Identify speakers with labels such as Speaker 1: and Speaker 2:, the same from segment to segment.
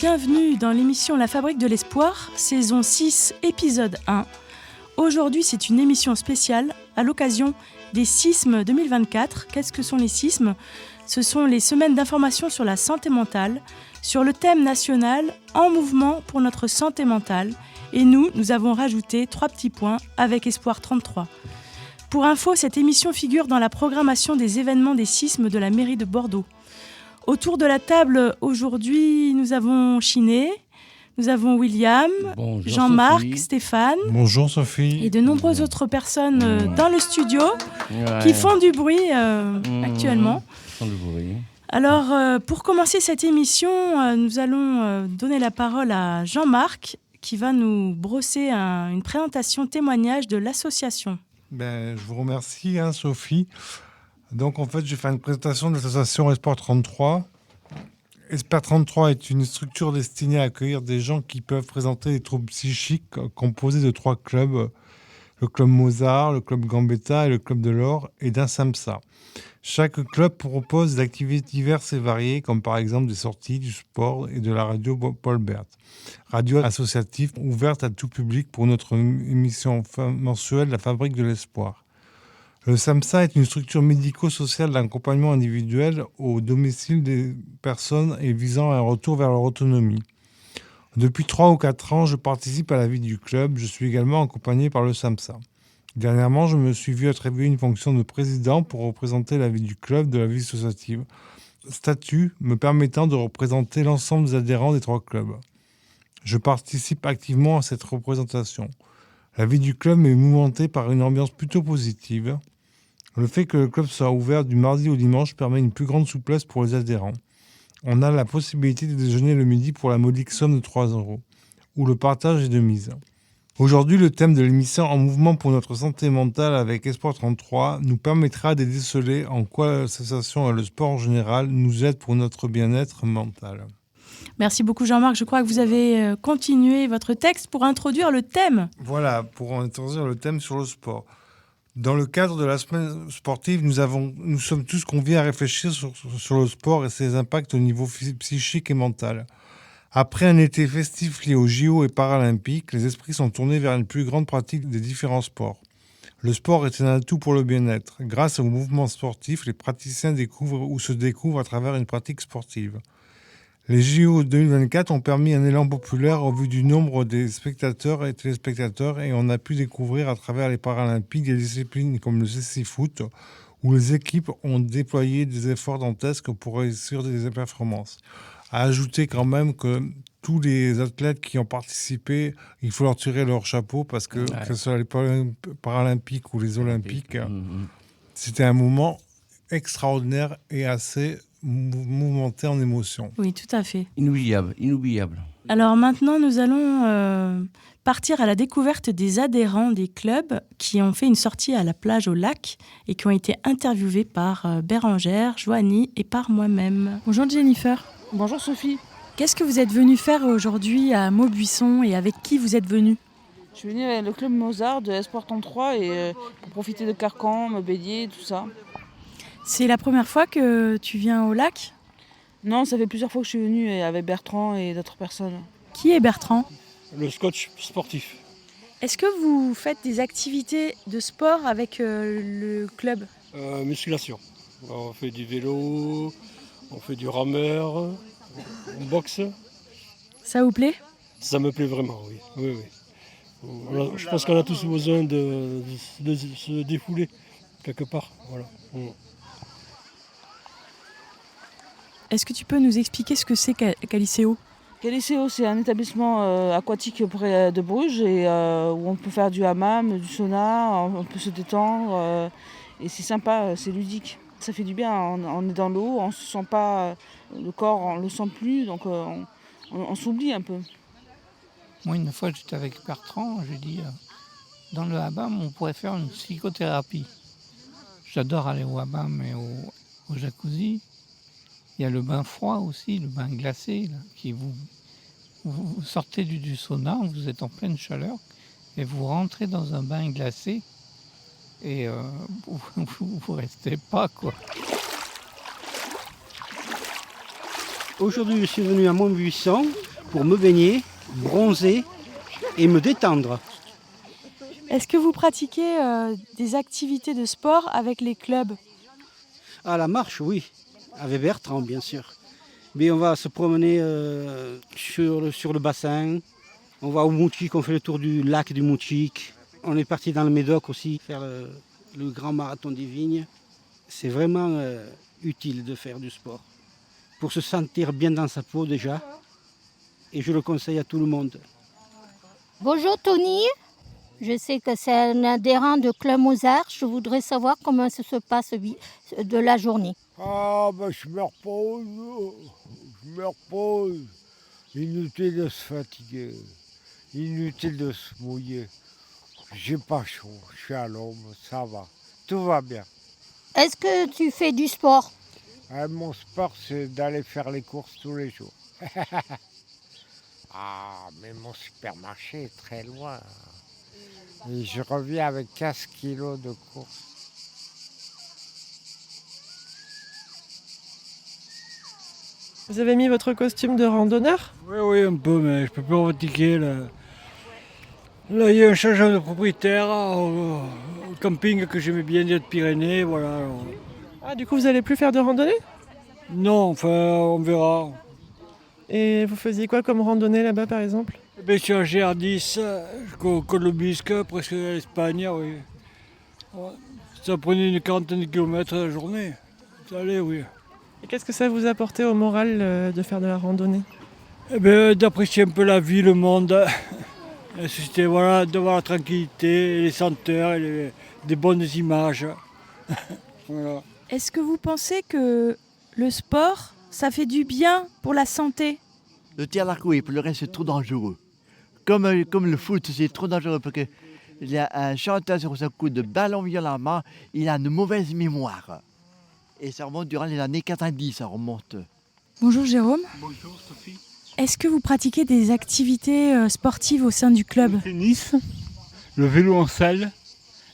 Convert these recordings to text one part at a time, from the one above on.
Speaker 1: Bienvenue dans l'émission La Fabrique de l'Espoir, saison 6, épisode 1. Aujourd'hui, c'est une émission spéciale à l'occasion des CISM 2024. Qu'est-ce que sont les CISM ? Ce sont les semaines d'information sur la santé mentale, sur le thème national « En mouvement pour notre santé mentale ». Et nous avons rajouté 3 petits points avec Espoir 33. Pour info, cette émission figure dans la programmation des événements des CISM de la mairie de Bordeaux. Autour de la table, aujourd'hui, nous avons Chiné, nous avons William,
Speaker 2: Bonjour
Speaker 1: Jean-Marc,
Speaker 2: Sophie.
Speaker 1: Stéphane.
Speaker 3: Bonjour Sophie.
Speaker 1: Et de nombreuses autres personnes dans le studio qui font du bruit actuellement.
Speaker 2: Font du bruit.
Speaker 1: Alors, pour commencer cette émission, nous allons donner la parole à Jean-Marc qui va nous brosser une présentation témoignage de l'association.
Speaker 3: Je vous remercie Sophie. Donc en fait, je vais faire une présentation de l'association Espoir 33. Espoir 33 est une structure destinée à accueillir des gens qui peuvent présenter des troubles psychiques composés de 3 clubs. Le club Mozart, le club Gambetta et le club de l'Or et d'un SAMSA. Chaque club propose des activités diverses et variées, comme par exemple des sorties, du sport et de la radio Paul Bert. Radio associative ouverte à tout public pour notre émission mensuelle La Fabrique de l'Espoir. Le SAMSA est une structure médico-sociale d'accompagnement individuel au domicile des personnes et visant un retour vers leur autonomie. Depuis 3 ou 4 ans, je participe à la vie du club. Je suis également accompagné par le SAMSA. Dernièrement, je me suis vu attribuer une fonction de président pour représenter la vie du club de la vie associative. Statut me permettant de représenter l'ensemble des adhérents des 3 clubs. Je participe activement à cette représentation. La vie du club est mouvementée par une ambiance plutôt positive. Le fait que le club soit ouvert du mardi au dimanche permet une plus grande souplesse pour les adhérents. On a la possibilité de déjeuner le midi pour la modique somme de 3 €, où le partage est de mise. Aujourd'hui, le thème de l'émission En mouvement pour notre santé mentale avec Espoir 33 nous permettra de déceler en quoi l'association et le sport en général nous aident pour notre bien-être mental.
Speaker 1: Merci beaucoup Jean-Marc. Je crois que vous avez continué votre texte pour introduire le thème.
Speaker 3: Voilà, pour introduire le thème sur le sport. Dans le cadre de la semaine sportive, nous sommes tous conviés à réfléchir sur le sport et ses impacts au niveau psychique et mental. Après un été festif lié aux JO et paralympiques, les esprits sont tournés vers une plus grande pratique des différents sports. Le sport est un atout pour le bien-être. Grâce au mouvement sportif, les praticiens découvrent ou se découvrent à travers une pratique sportive. Les JO 2024 ont permis un élan populaire au vu du nombre des spectateurs et téléspectateurs et on a pu découvrir à travers les Paralympiques des disciplines comme le cécifoot où les équipes ont déployé des efforts dantesques pour réussir des performances. À ajouter quand même que tous les athlètes qui ont participé, il faut leur tirer leur chapeau parce que ce soit les Paralympiques ou les Olympiques, c'était un moment extraordinaire et assez mouvementé en émotion.
Speaker 1: Oui, tout à fait.
Speaker 2: Inoubliable.
Speaker 1: Alors maintenant, nous allons partir à la découverte des adhérents des clubs qui ont fait une sortie à la plage au lac et qui ont été interviewés par Bérangère, Joanie et par moi-même. Bonjour Jennifer.
Speaker 4: Bonjour Sophie.
Speaker 1: Qu'est-ce que vous êtes venu faire aujourd'hui à Maubuisson et avec qui vous êtes venu ?
Speaker 4: Je suis venue avec le club Mozart de Espoir 33 et pour profiter de Carcan, me baigner, tout ça.
Speaker 1: C'est la première fois que tu viens au lac ?
Speaker 4: Non, ça fait plusieurs fois que je suis venue avec Bertrand et d'autres personnes.
Speaker 1: Qui est Bertrand ?
Speaker 5: Le coach sportif.
Speaker 1: Est-ce que vous faites des activités de sport avec le club ?
Speaker 5: Musculation. On fait du vélo, on fait du rameur, on boxe.
Speaker 1: Ça vous plaît ?
Speaker 5: Ça me plaît vraiment, oui. Je pense qu'on a tous besoin de se défouler quelque part. Voilà.
Speaker 1: Est-ce que tu peux nous expliquer ce que c'est Caliceo ?
Speaker 4: Caliceo, c'est un établissement aquatique près de Bruges et où on peut faire du hammam, du sauna, on peut se détendre et c'est sympa, c'est ludique. Ça fait du bien, on est dans l'eau, on se sent pas, le corps on le sent plus, donc on s'oublie un peu.
Speaker 6: Moi, une fois, j'étais avec Bertrand, j'ai dit, dans le hammam, on pourrait faire une psychothérapie. J'adore aller au hammam et au jacuzzi. Il y a le bain froid aussi, le bain glacé, là, vous sortez du sauna, vous êtes en pleine chaleur, et vous rentrez dans un bain glacé, et vous restez pas, quoi.
Speaker 7: Aujourd'hui, je suis venu à Montbuisson pour me baigner, bronzer et me détendre.
Speaker 1: Est-ce que vous pratiquez des activités de sport avec les clubs?
Speaker 7: À la marche, oui, avec Bertrand, bien sûr. Mais on va se promener sur le bassin. On va au Moutchique, on fait le tour du lac du Moutchique. On est parti dans le Médoc aussi, faire le grand marathon des vignes. C'est vraiment utile de faire du sport. Pour se sentir bien dans sa peau déjà. Et je le conseille à tout le monde.
Speaker 8: Bonjour Tony, je sais que c'est un adhérent de Club Mozart. Je voudrais savoir comment ça se passe de la journée.
Speaker 9: Ah ben je me repose. Inutile de se fatiguer, inutile de se mouiller. J'ai pas chaud, je suis à l'ombre, ça va, tout va bien.
Speaker 8: Est-ce que tu fais du sport?
Speaker 9: Mon sport c'est d'aller faire les courses tous les jours. Ah mais mon supermarché est très loin. Et je reviens avec 15 kilos de courses.
Speaker 10: Vous avez mis votre costume de randonneur?
Speaker 5: Oui, un peu, mais je peux plus revendiquer. Là, il y a un changement de propriétaire au camping que j'aimais bien des Hautes-Pyrénées, voilà. Alors.
Speaker 10: Ah, du coup, vous allez plus faire de randonnée?
Speaker 5: Non, enfin, on verra.
Speaker 10: Et vous faisiez quoi comme randonnée là-bas, par exemple?
Speaker 5: Je suis en GR10, jusqu'au Col de Bisque, presque à l'Espagne, oui. Ouais. Ça prenait une quarantaine de kilomètres la journée. Ça allait, oui.
Speaker 10: Et qu'est-ce que ça vous apportait au moral de faire de la randonnée?
Speaker 5: D'apprécier un peu la vie, le monde. C'était voilà, de voir la tranquillité, les senteurs, et des bonnes images. Voilà.
Speaker 1: Est-ce que vous pensez que le sport, ça fait du bien pour la santé?
Speaker 11: Le tir à l'arc, oui, pour le reste, c'est trop dangereux. Comme le foot, c'est trop dangereux parce qu'il y a un chanteur sur ce coup de ballon violemment, il a une mauvaise mémoire. Et ça remonte durant les années 90, ça remonte.
Speaker 1: Bonjour Jérôme.
Speaker 12: Bonjour Sophie.
Speaker 1: Est-ce que vous pratiquez des activités sportives au sein du club?
Speaker 12: Le tennis, le vélo en salle,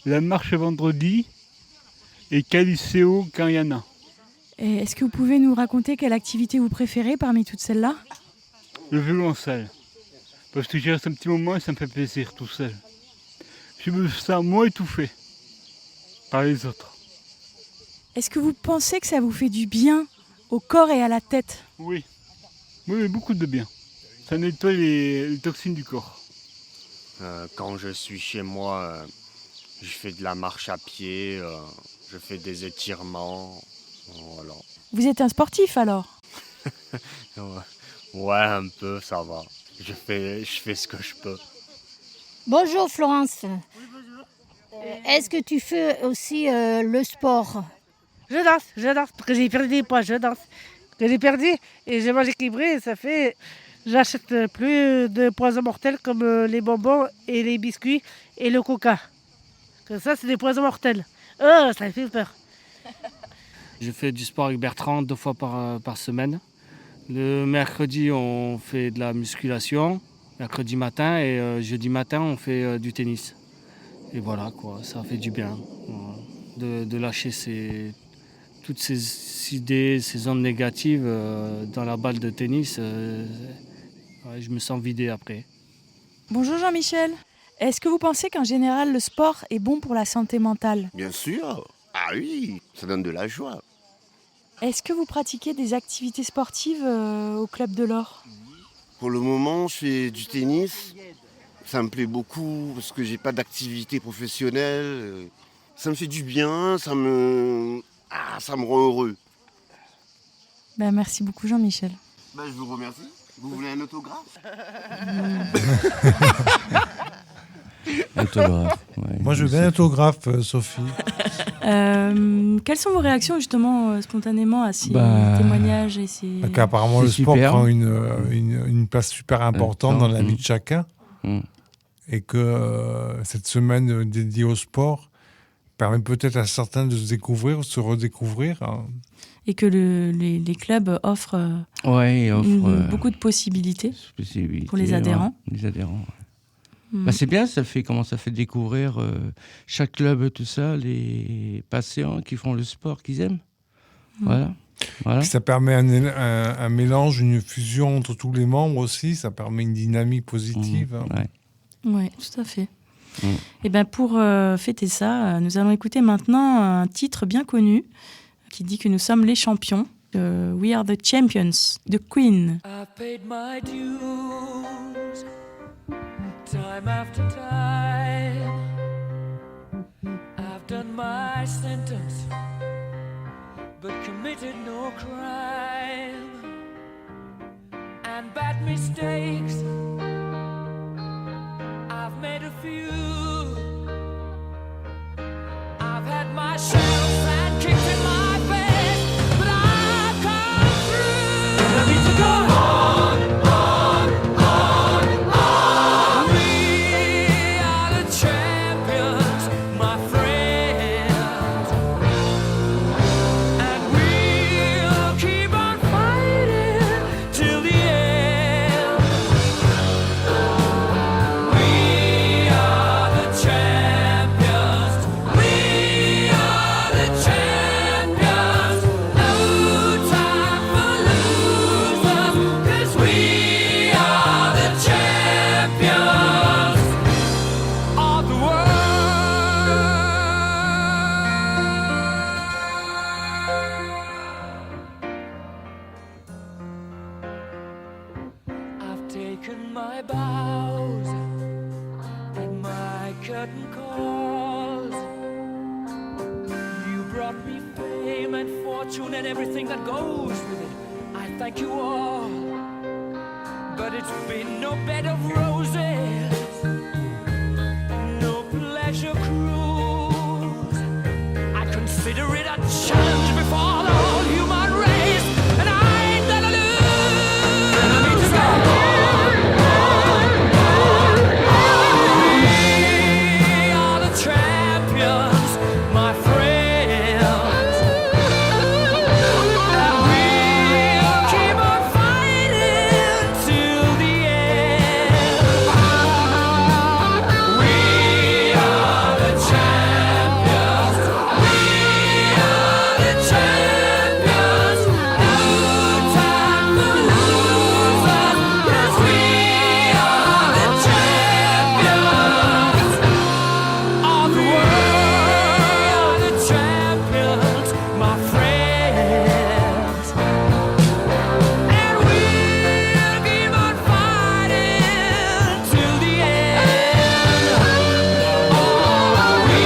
Speaker 12: la marche vendredi et Caliceo quand il y en a.
Speaker 1: Et est-ce que vous pouvez nous raconter quelle activité vous préférez parmi toutes celles-là?
Speaker 12: Le vélo en salle. Parce que j'y reste un petit moment et ça me fait plaisir tout seul. Je me sens moins étouffé par les autres.
Speaker 1: Est-ce que vous pensez que ça vous fait du bien au corps et à la tête?
Speaker 12: Oui, beaucoup de bien. Ça nettoie les toxines du corps.
Speaker 13: Quand je suis chez moi, je fais de la marche à pied, je fais des étirements. Voilà.
Speaker 1: Vous êtes un sportif alors?
Speaker 13: Ouais, un peu, ça va. Je fais ce que je peux.
Speaker 8: Bonjour Florence. Oui, bonjour. Est-ce que tu fais aussi le sport?
Speaker 4: Je danse, parce que j'ai perdu des poids, je danse. Que j'ai perdu et je mange équilibré, ça fait... J'achète plus de poisons mortels comme les bonbons et les biscuits et le coca. Que ça, c'est des poisons mortels. Oh, ça fait peur.
Speaker 14: Je fais du sport avec Bertrand 2 fois par semaine. Le mercredi, on fait de la musculation, mercredi matin, et jeudi matin, on fait du tennis. Et voilà, quoi, ça fait du bien de lâcher toutes ces idées, ces ondes négatives dans la balle de tennis. Je me sens vidé après.
Speaker 1: Bonjour Jean-Michel. Est-ce que vous pensez qu'en général, le sport est bon pour la santé mentale?
Speaker 15: Bien sûr. Ah oui, ça donne de la joie.
Speaker 1: Est-ce que vous pratiquez des activités sportives au Club de l'Or?
Speaker 15: Pour le moment, je fais du tennis. Ça me plaît beaucoup parce que j'ai pas d'activité professionnelle. Ça me fait du bien, ça me rend heureux.
Speaker 1: Merci beaucoup Jean-Michel.
Speaker 15: Je vous remercie. Vous voulez un autographe?
Speaker 2: Autographe, ouais.
Speaker 3: Moi, je veux bien un autographe, Sophie.
Speaker 1: Quelles sont vos réactions justement spontanément à ces témoignages et ces...
Speaker 3: Apparemment, le sport prend une place super importante dans la vie de chacun. Et que cette semaine dédiée au sport permet peut-être à certains de se découvrir, de se redécouvrir.
Speaker 1: Et que les clubs offrent, beaucoup de possibilités pour les adhérents.
Speaker 2: Ouais, les adhérents. C'est bien, ça fait découvrir chaque club, tout ça, les patients qui font le sport qu'ils aiment. Voilà.
Speaker 3: Ça permet un mélange, une fusion entre tous les membres aussi. Ça permet une dynamique positive.
Speaker 1: Oui, tout à fait. Et bien pour fêter ça, nous allons écouter maintenant un titre bien connu qui dit que nous sommes les champions. We are the champions, the Queen.
Speaker 16: I paid my dues, time after time. I've done my sentence, but committed no crime. And bad mistakes, I've made a few. I've had my shells and kicked in my face, but I've come through. I need to go on, on, on, on. We are the champions, my friends, and we'll keep on fighting till the end. We are the champions. We are the champions. No time for losers, 'cause we are the champions of the world. I've taken my bows and my curtain calls. You brought me fame and fortune and everything that goes with it. I thank you all, but it's been no bed of roses, no pleasure cruise. I consider it a challenge before the whole human race, and I ain't gonna lose. I need to go on, on, on, on. We are the champions, my friends, and we'll keep on fighting till the end. We are the champions. We are the champions. No time for losers, 'cause we are the champions of the world. The champions, my friends, and we'll keep on fighting till the end. Oh, we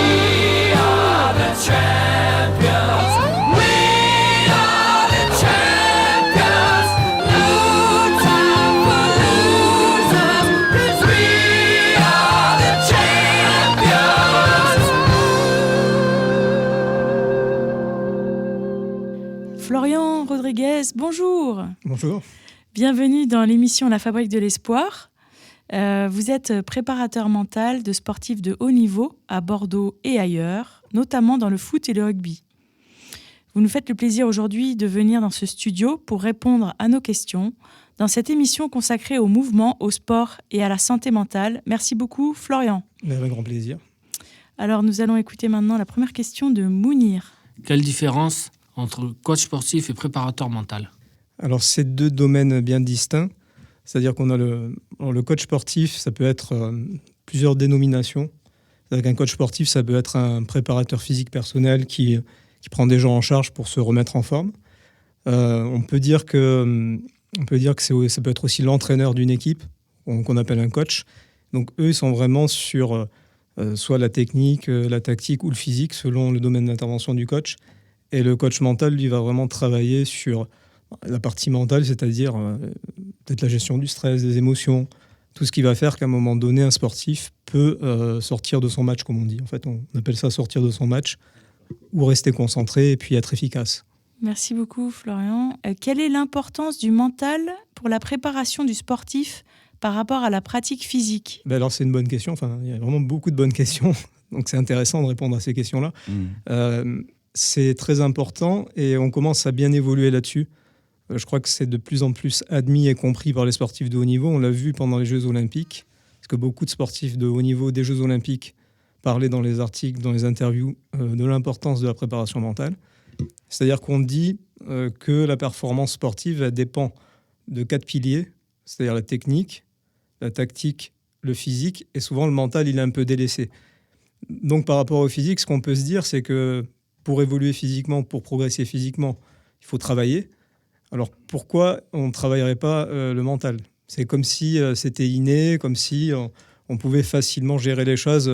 Speaker 16: are the champions. We are the champions. No time for losers, 'cause we are the champions.
Speaker 1: Florian Rodriguez, bonjour.
Speaker 17: Bonjour.
Speaker 1: Bienvenue dans l'émission La Fabrique de l'Espoir. Vous êtes préparateur mental de sportifs de haut niveau à Bordeaux et ailleurs, notamment dans le foot et le rugby. Vous nous faites le plaisir aujourd'hui de venir dans ce studio pour répondre à nos questions dans cette émission consacrée au mouvement, au sport et à la santé mentale. Merci beaucoup, Florian.
Speaker 17: Avec grand plaisir.
Speaker 1: Alors, nous allons écouter maintenant la première question de Mounir.
Speaker 14: Quelle différence entre coach sportif et préparateur mental?
Speaker 17: Alors, c'est deux domaines bien distincts. C'est-à-dire qu'on a le coach sportif, ça peut être plusieurs dénominations. C'est-à-dire qu'un coach sportif, ça peut être un préparateur physique personnel qui prend des gens en charge pour se remettre en forme. On peut dire que ça peut être aussi l'entraîneur d'une équipe, qu'on appelle un coach. Donc, eux, ils sont vraiment sur soit la technique, la tactique ou le physique, selon le domaine d'intervention du coach. Et le coach mental, lui, va vraiment travailler sur la partie mentale, c'est-à-dire peut-être la gestion du stress, des émotions, tout ce qui va faire qu'à un moment donné, un sportif peut sortir de son match, comme on dit. En fait, on appelle ça sortir de son match, ou rester concentré et puis être efficace.
Speaker 1: Merci beaucoup, Florian. Quelle est l'importance du mental pour la préparation du sportif par rapport à la pratique physique?
Speaker 17: Alors, c'est une bonne question. Enfin, il y a vraiment beaucoup de bonnes questions Donc c'est intéressant de répondre à ces questions-là. C'est très important et on commence à bien évoluer là-dessus. Je crois que c'est de plus en plus admis et compris par les sportifs de haut niveau. On l'a vu pendant les Jeux Olympiques, parce que beaucoup de sportifs de haut niveau des Jeux Olympiques parlaient dans les articles, dans les interviews, de l'importance de la préparation mentale. C'est-à-dire qu'on dit que la performance sportive elle dépend de 4 piliers, c'est-à-dire la technique, la tactique, le physique, et souvent le mental, il est un peu délaissé. Donc par rapport au physique, ce qu'on peut se dire, c'est que pour évoluer physiquement, pour progresser physiquement, il faut travailler. Alors pourquoi on ne travaillerait pas le mental ? C'est comme si c'était inné, comme si on pouvait facilement gérer les choses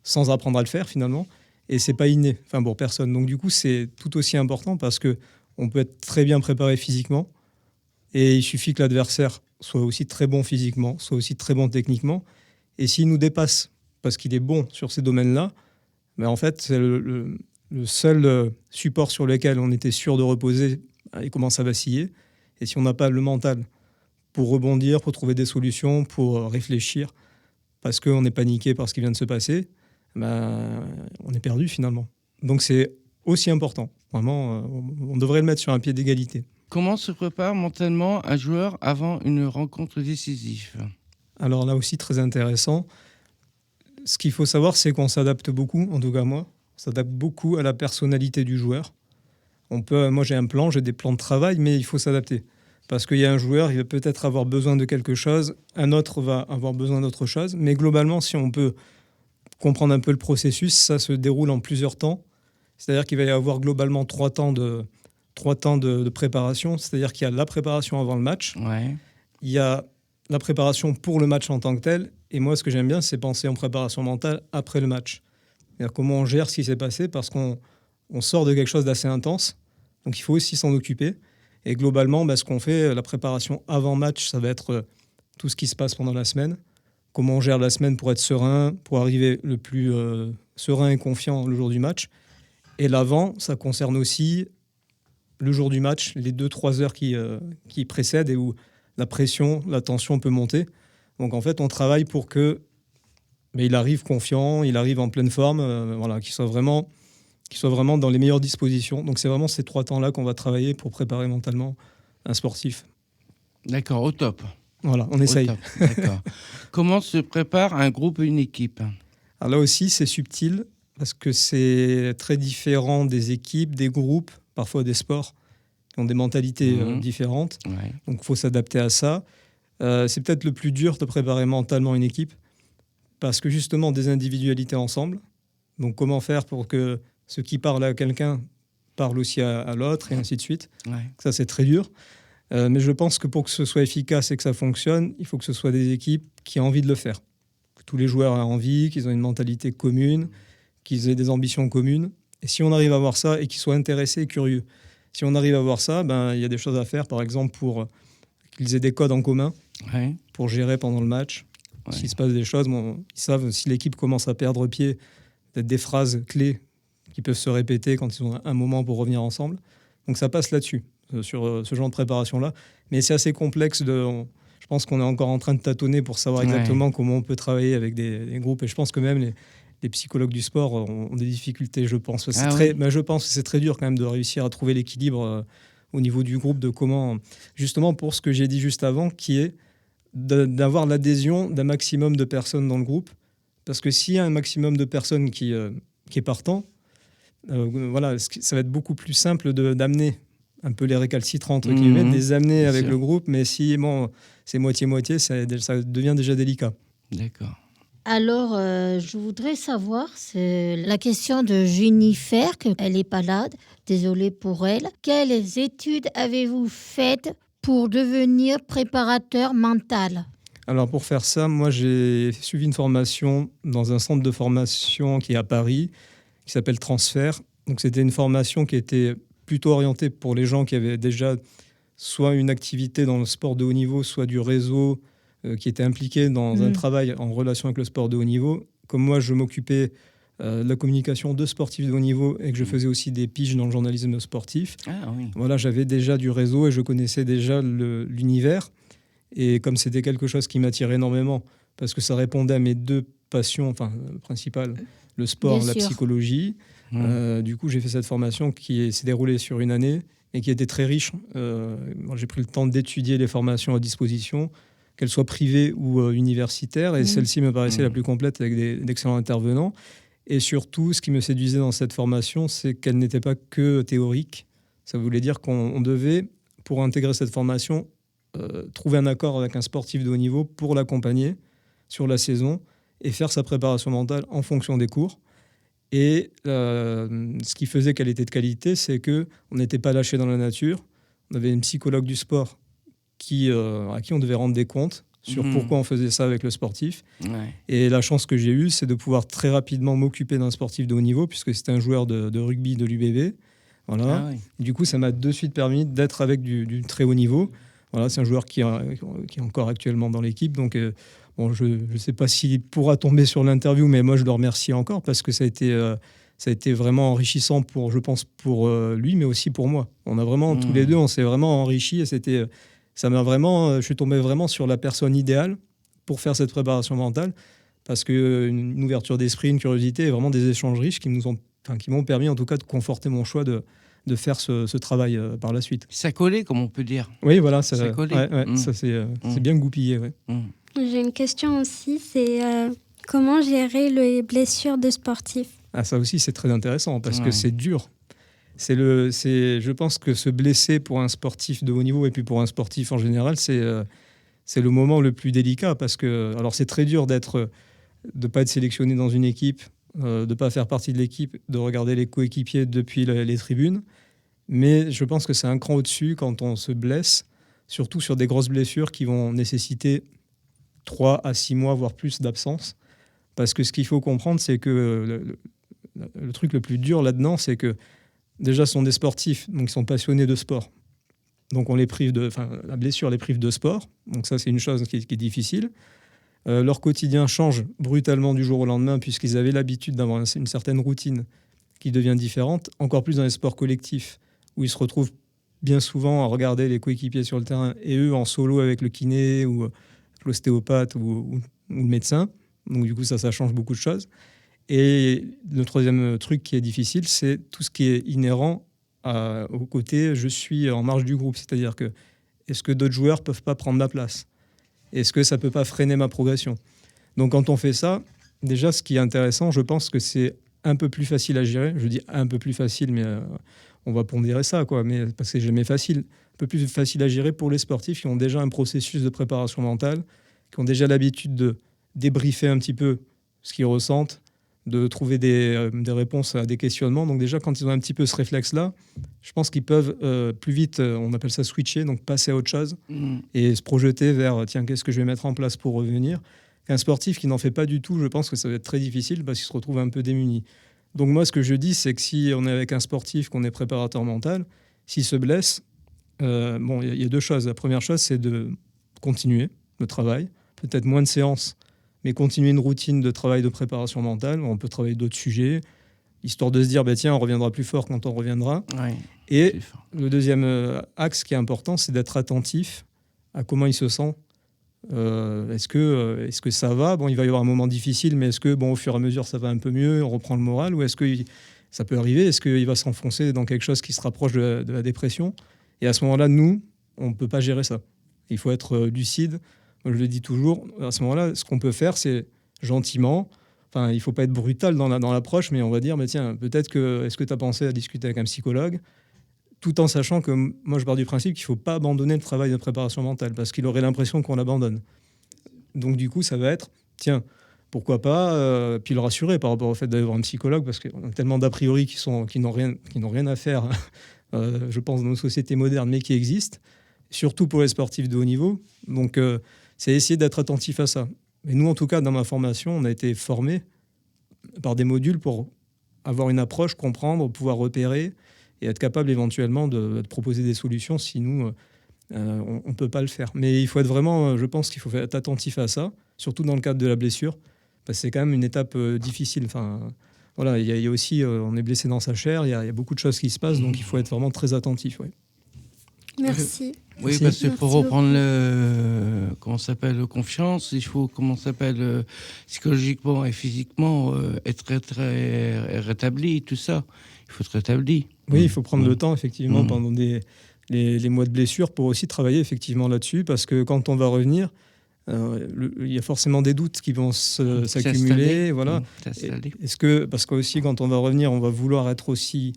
Speaker 17: sans apprendre à le faire finalement. Et c'est pas inné, enfin pour personne. Donc du coup, c'est tout aussi important parce que on peut être très bien préparé physiquement et il suffit que l'adversaire soit aussi très bon physiquement, soit aussi très bon techniquement. Et s'il nous dépasse parce qu'il est bon sur ces domaines-là, ben en fait, c'est le seul support sur lequel on était sûr de reposer, il commence à vaciller. Et si on n'a pas le mental pour rebondir, pour trouver des solutions, pour réfléchir, parce qu'on est paniqué par ce qui vient de se passer, ben, on est perdu finalement. Donc c'est aussi important. Vraiment, on devrait le mettre sur un pied d'égalité.
Speaker 2: Comment se prépare mentalement un joueur avant une rencontre décisive ?
Speaker 17: Alors là aussi, très intéressant. Ce qu'il faut savoir, c'est qu'on s'adapte beaucoup, en tout cas moi, on s'adapte beaucoup à la personnalité du joueur. Moi j'ai un plan, j'ai des plans de travail, mais il faut s'adapter. Parce qu'il y a un joueur, il va peut-être avoir besoin de quelque chose, un autre va avoir besoin d'autre chose. Mais globalement, si on peut comprendre un peu le processus, ça se déroule en plusieurs temps. C'est-à-dire qu'il va y avoir globalement 3 temps de préparation. C'est-à-dire qu'il y a la préparation avant le match, il y a la préparation pour le match en tant que tel, et moi ce que j'aime bien, c'est penser en préparation mentale après le match. C'est-à-dire comment on gère ce qui s'est passé, parce qu'on sort de quelque chose d'assez intense, donc il faut aussi s'en occuper. Et globalement, ce qu'on fait, la préparation avant match, ça va être tout ce qui se passe pendant la semaine, comment on gère la semaine pour être serein, pour arriver le plus serein et confiant le jour du match. Et l'avant, ça concerne aussi le jour du match, les 2-3 heures qui précèdent et où la pression, la tension peut monter. Donc en fait, on travaille pour que il arrive confiant, il arrive en pleine forme, qu'il soit vraiment dans les meilleures dispositions. Donc c'est vraiment ces 3 temps-là qu'on va travailler pour préparer mentalement un sportif.
Speaker 2: D'accord, au top.
Speaker 17: Voilà, on essaye.
Speaker 2: D'accord. Comment se prépare un groupe et une équipe ?
Speaker 17: Alors là aussi, c'est subtil parce que c'est très différent des équipes, des groupes, parfois des sports qui ont des mentalités différentes.
Speaker 2: Ouais.
Speaker 17: Donc il faut s'adapter à ça. C'est peut-être le plus dur de préparer mentalement une équipe parce que justement des individualités ensemble. Donc comment faire pour que ceux qui parlent à quelqu'un parlent aussi à l'autre et ainsi de suite.
Speaker 2: Ouais.
Speaker 17: Ça, c'est très dur. Mais je pense que pour que ce soit efficace et que ça fonctionne, il faut que ce soit des équipes qui aient envie de le faire. Que tous les joueurs aient envie, qu'ils aient une mentalité commune, qu'ils aient des ambitions communes. Et si on arrive à voir ça et qu'ils soient intéressés et curieux, si on arrive à voir ça, il y a des choses à faire, par exemple, pour qu'ils aient des codes en commun pour gérer pendant le match. S'il se passe des choses, ils savent si l'équipe commence à perdre pied, peut-être des phrases clés qui peuvent se répéter quand ils ont un moment pour revenir ensemble. Donc ça passe là-dessus, sur ce genre de préparation-là. Mais c'est assez complexe. Je pense qu'on est encore en train de tâtonner pour savoir exactement comment on peut travailler avec des groupes. Et je pense que même les psychologues du sport ont des difficultés, je pense. Je pense que c'est très dur quand même de réussir à trouver l'équilibre au niveau du groupe, de comment, justement pour ce que j'ai dit juste avant, qui est d'avoir l'adhésion d'un maximum de personnes dans le groupe. Parce que s'il y a un maximum de personnes qui est partant, ça va être beaucoup plus simple d'amener un peu les récalcitrants, entre guillemets, de les amener avec le groupe. Mais si c'est moitié-moitié, ça devient déjà délicat.
Speaker 2: D'accord.
Speaker 8: Alors, je voudrais savoir, c'est la question de Jennifer, elle n'est pas là, désolée pour elle. Quelles études avez-vous faites pour devenir préparateur mental ?
Speaker 17: Alors pour faire ça, moi j'ai suivi une formation dans un centre de formation qui est à Paris, qui s'appelle Transfert. Donc c'était une formation qui était plutôt orientée pour les gens qui avaient déjà soit une activité dans le sport de haut niveau, soit du réseau qui était impliqué dans un travail en relation avec le sport de haut niveau. Comme moi, je m'occupais de la communication de sportifs de haut niveau et que je faisais aussi des piges dans le journalisme sportif.
Speaker 2: Ah, oui.
Speaker 17: Voilà, j'avais déjà du réseau et je connaissais déjà l'univers. Et comme c'était quelque chose qui m'attirait énormément, parce que ça répondait à mes deux passions principales, le sport,
Speaker 8: Bien
Speaker 17: la
Speaker 8: sûr.
Speaker 17: psychologie. Du coup, j'ai fait cette formation qui s'est déroulée sur une année et qui était très riche. Moi, j'ai pris le temps d'étudier les formations à disposition, qu'elles soient privées ou universitaires, et celle-ci me paraissait la plus complète avec d'excellents intervenants. Et surtout, ce qui me séduisait dans cette formation, c'est qu'elle n'était pas que théorique. Ça voulait dire qu'on devait, pour intégrer cette formation, trouver un accord avec un sportif de haut niveau pour l'accompagner sur la saison et faire sa préparation mentale en fonction des cours. Et ce qui faisait qu'elle était de qualité, c'est qu'on n'était pas lâché dans la nature. On avait une psychologue du sport à qui on devait rendre des comptes sur pourquoi on faisait ça avec le sportif.
Speaker 2: Ouais.
Speaker 17: Et la chance que j'ai eue, c'est de pouvoir très rapidement m'occuper d'un sportif de haut niveau, puisque c'était un joueur de rugby de l'UBB. Voilà.
Speaker 2: Ah oui.
Speaker 17: Du coup, ça m'a de suite permis d'être avec du très haut niveau. Voilà, c'est un joueur qui est encore actuellement dans l'équipe. Donc, je ne sais pas s'il pourra tomber sur l'interview, mais moi, je le remercie encore parce que ça a été vraiment enrichissant, je pense, pour lui, mais aussi pour moi. On a vraiment, tous les deux, on s'est vraiment enrichis et je suis tombé vraiment sur la personne idéale pour faire cette préparation mentale, parce qu'une ouverture d'esprit, une curiosité et vraiment des échanges riches qui m'ont permis en tout cas de conforter mon choix de faire ce travail par la suite.
Speaker 2: Ça collait, comme on peut dire.
Speaker 17: Oui, voilà,
Speaker 2: ça collait.
Speaker 17: Ça c'est bien goupillé. Ouais.
Speaker 18: J'ai une question aussi, c'est comment gérer les blessures de sportifs?
Speaker 17: Ah, ça aussi, c'est très intéressant parce que c'est dur. Je pense que se blesser pour un sportif de haut niveau et puis pour un sportif en général, c'est le moment le plus délicat parce que alors c'est très dur de pas être sélectionné dans une équipe, de pas faire partie de l'équipe, de regarder les coéquipiers depuis les tribunes. Mais je pense que c'est un cran au-dessus quand on se blesse, surtout sur des grosses blessures qui vont nécessiter 3 à 6 mois, voire plus d'absence. Parce que ce qu'il faut comprendre, c'est que le truc le plus dur là-dedans, c'est que déjà, ce sont des sportifs, donc ils sont passionnés de sport. Donc la blessure les prive de sport. Donc ça, c'est une chose qui est difficile. Leur quotidien change brutalement du jour au lendemain puisqu'ils avaient l'habitude d'avoir une certaine routine qui devient différente. Encore plus dans les sports collectifs où ils se retrouvent bien souvent à regarder les coéquipiers sur le terrain et eux en solo avec le kiné ou l'ostéopathe ou le médecin. Donc du coup, ça change beaucoup de choses. Et le troisième truc qui est difficile, c'est tout ce qui est inhérent au côté « je suis en marge du groupe ». C'est-à-dire que est-ce que d'autres joueurs ne peuvent pas prendre ma place ? Est-ce que ça ne peut pas freiner ma progression ? Donc quand on fait ça, déjà ce qui est intéressant, je pense que c'est un peu plus facile à gérer. Je dis un peu plus facile, mais on va pondérer ça, mais, parce que c'est jamais facile. Un peu plus facile à gérer pour les sportifs qui ont déjà un processus de préparation mentale, qui ont déjà l'habitude de débriefer un petit peu ce qu'ils ressentent, de trouver des réponses à des questionnements. Donc déjà, quand ils ont un petit peu ce réflexe-là, je pense qu'ils peuvent plus vite, on appelle ça switcher, donc passer à autre chose et se projeter vers, tiens, qu'est-ce que je vais mettre en place pour revenir ? Qu'un sportif qui n'en fait pas du tout, je pense que ça va être très difficile parce qu'il se retrouve un peu démuni. Donc moi, ce que je dis, c'est que si on est avec un sportif, qu'on est préparateur mental, s'il se blesse, il y a deux choses. La première chose, c'est de continuer le travail, peut-être moins de séances, mais continuer une routine de travail de préparation mentale. On peut travailler d'autres sujets, histoire de se dire, tiens, on reviendra plus fort quand on reviendra.
Speaker 2: Ouais,
Speaker 17: et le deuxième axe qui est important, c'est d'être attentif à comment il se sent. Est-ce que ça va ? Il va y avoir un moment difficile, mais est-ce que, au fur et à mesure, ça va un peu mieux, on reprend le moral ? Ou est-ce que ça peut arriver ? Est-ce qu'il va s'enfoncer dans quelque chose qui se rapproche de la dépression ? Et à ce moment-là, nous, on ne peut pas gérer ça. Il faut être lucide. Moi, je le dis toujours, à ce moment-là, ce qu'on peut faire, c'est gentiment, il ne faut pas être brutal dans l'approche, mais on va dire, tiens, peut-être que, est-ce que tu as pensé à discuter avec un psychologue ? Tout en sachant que moi, je pars du principe qu'il ne faut pas abandonner le travail de préparation mentale, parce qu'il aurait l'impression qu'on l'abandonne. Donc du coup, ça va être, tiens, pourquoi pas, puis le rassurer par rapport au fait d'aller voir un psychologue, parce qu'on a tellement d'a priori qui n'ont rien à faire, je pense, dans nos sociétés modernes, mais qui existent, surtout pour les sportifs de haut niveau. Donc c'est essayer d'être attentif à ça. Et nous, en tout cas, dans ma formation, on a été formés par des modules pour avoir une approche, comprendre, pouvoir repérer et être capable éventuellement de proposer des solutions si nous, on ne peut pas le faire. Mais il faut être vraiment, je pense qu'il faut être attentif à ça, surtout dans le cadre de la blessure, parce que c'est quand même une étape difficile. Voilà, il y a aussi, on est blessé dans sa chair, il y a beaucoup de choses qui se passent, donc il faut être vraiment très attentif. Ouais.
Speaker 18: Merci.
Speaker 2: Oui, parce que pour reprendre comment ça s'appelle, confiance, il faut, comment ça s'appelle, psychologiquement et physiquement être très rétabli, tout ça. Il faut être rétabli.
Speaker 17: Oui, il faut prendre le temps, effectivement, pendant les mois de blessure pour aussi travailler effectivement là-dessus, parce que quand on va revenir, il y a forcément des doutes qui vont s'accumuler. Voilà. Parce qu'aussi, quand on va revenir, on va vouloir être aussi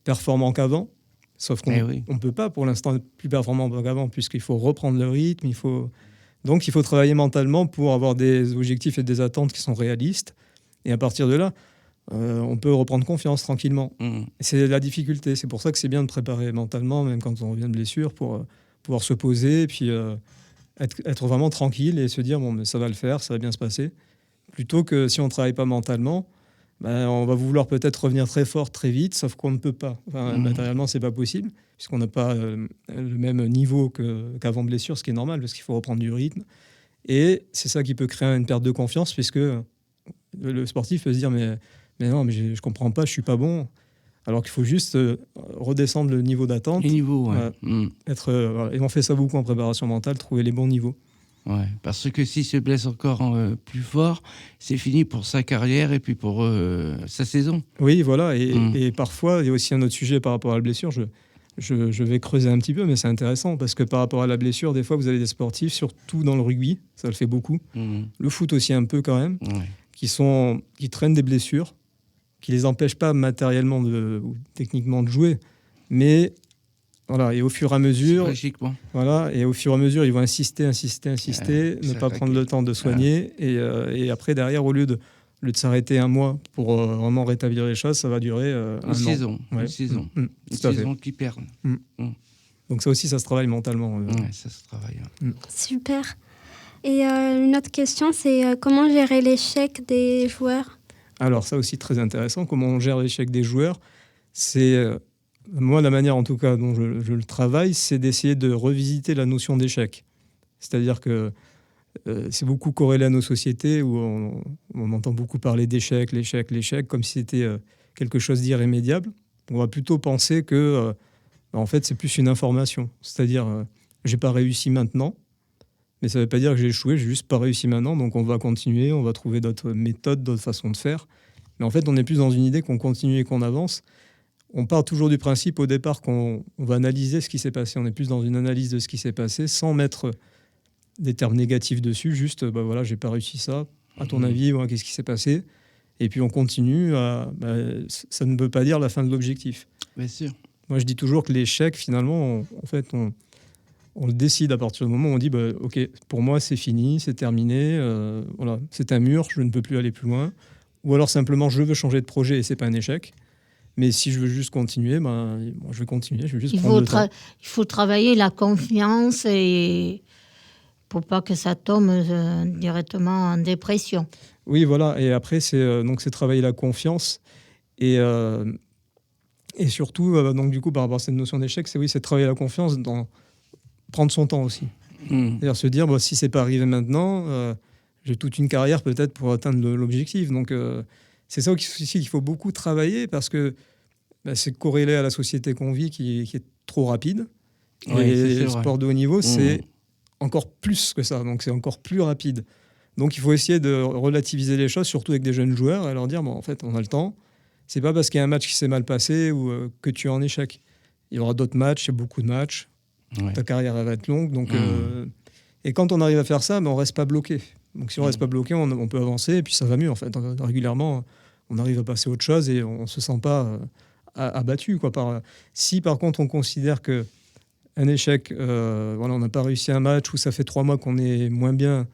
Speaker 17: performant qu'avant. Sauf qu'on ne peut pas pour l'instant être plus performant qu'avant, puisqu'il faut reprendre le rythme. Donc il faut travailler mentalement pour avoir des objectifs et des attentes qui sont réalistes. Et à partir de là, on peut reprendre confiance tranquillement. C'est la difficulté. C'est pour ça que c'est bien de préparer mentalement, même quand on revient de blessure, pour pouvoir se poser et puis être vraiment tranquille et se dire bon, mais ça va le faire, ça va bien se passer. Plutôt que si on ne travaille pas mentalement, on va vouloir peut-être revenir très fort, très vite, sauf qu'on ne peut pas. Matériellement, ce n'est pas possible, puisqu'on n'a pas le même niveau qu'avant blessure, ce qui est normal, parce qu'il faut reprendre du rythme. Et c'est ça qui peut créer une perte de confiance, puisque le sportif peut se dire mais non, mais je ne comprends pas, je ne suis pas bon. Alors qu'il faut juste redescendre le niveau d'attente.
Speaker 2: Les niveaux,
Speaker 17: et on fait ça beaucoup en préparation mentale, trouver les bons niveaux.
Speaker 2: Ouais, parce que s'il se blesse encore plus fort, c'est fini pour sa carrière et puis pour sa saison.
Speaker 17: Oui, voilà. Et parfois, il y a aussi un autre sujet par rapport à la blessure. Je vais creuser un petit peu, mais c'est intéressant parce que par rapport à la blessure, des fois, vous avez des sportifs, surtout dans le rugby, ça le fait beaucoup. Le foot aussi un peu quand même, qui traînent des blessures, qui les empêchent pas matériellement ou techniquement de jouer, mais voilà, et au fur et à mesure, ils vont insister, ne pas prendre le temps de soigner, et après derrière, au lieu de s'arrêter un mois pour vraiment rétablir les choses, ça va durer
Speaker 2: une saison, une saison qui perd.
Speaker 17: Donc ça aussi, ça se travaille mentalement.
Speaker 2: Ça se travaille.
Speaker 18: Super. Et une autre question, c'est comment gérer l'échec des joueurs ?
Speaker 17: Alors ça aussi, très intéressant. Comment on gère l'échec des joueurs ? C'est... moi, la manière en tout cas dont je le travaille, c'est d'essayer de revisiter la notion d'échec. C'est-à-dire que c'est beaucoup corrélé à nos sociétés où on entend beaucoup parler d'échec, l'échec, comme si c'était quelque chose d'irrémédiable. On va plutôt penser que, en fait, c'est plus une information. C'est-à-dire, j'ai pas réussi maintenant, mais ça veut pas dire que j'ai échoué, j'ai juste pas réussi maintenant. Donc on va continuer, on va trouver d'autres méthodes, d'autres façons de faire. Mais en fait, on est plus dans une idée qu'on continue et qu'on avance. On part toujours du principe au départ qu'on va analyser ce qui s'est passé. On est plus dans une analyse de ce qui s'est passé sans mettre des termes négatifs dessus. Juste, voilà, j'ai pas réussi ça. À ton avis, voilà, qu'est-ce qui s'est passé ? Et puis on continue. Ça ne veut pas dire la fin de l'objectif.
Speaker 2: Bien sûr.
Speaker 17: Moi, je dis toujours que l'échec, finalement, on le décide à partir du moment où on dit ok, pour moi, c'est fini, c'est terminé. Voilà, c'est un mur, je ne peux plus aller plus loin. Ou alors simplement, je veux changer de projet et c'est pas un échec. Mais si je veux juste continuer, je vais continuer. Je vais juste prendre le temps.
Speaker 8: Il faut travailler la confiance pour pas que ça tombe directement en dépression.
Speaker 17: Oui, voilà. Et après, c'est travailler la confiance. Et surtout, donc, du coup, par rapport à cette notion d'échec, c'est travailler la confiance dans prendre son temps aussi. C'est-à-dire se dire, si c'est pas arrivé maintenant, j'ai toute une carrière peut-être pour atteindre l'objectif. Donc, c'est ça aussi qu'il faut beaucoup travailler parce que c'est corrélé à la société qu'on vit qui est trop rapide. Et le sport de haut niveau, c'est encore plus que ça. Donc, c'est encore plus rapide. Donc, il faut essayer de relativiser les choses, surtout avec des jeunes joueurs, et leur dire, en fait, on a le temps. C'est pas parce qu'il y a un match qui s'est mal passé ou que tu es en échec. Il y aura d'autres matchs, il y a beaucoup de matchs. Ta carrière elle va être longue. Donc, et quand on arrive à faire ça, on ne reste pas bloqué. Donc, si on ne reste pas bloqué, on peut avancer et puis ça va mieux. En fait. Régulièrement, on arrive à passer à autre chose et on ne se sent pas abattu. Si par contre, on considère qu'un échec, on n'a pas réussi un match ou ça fait 3 mois qu'on est moins bien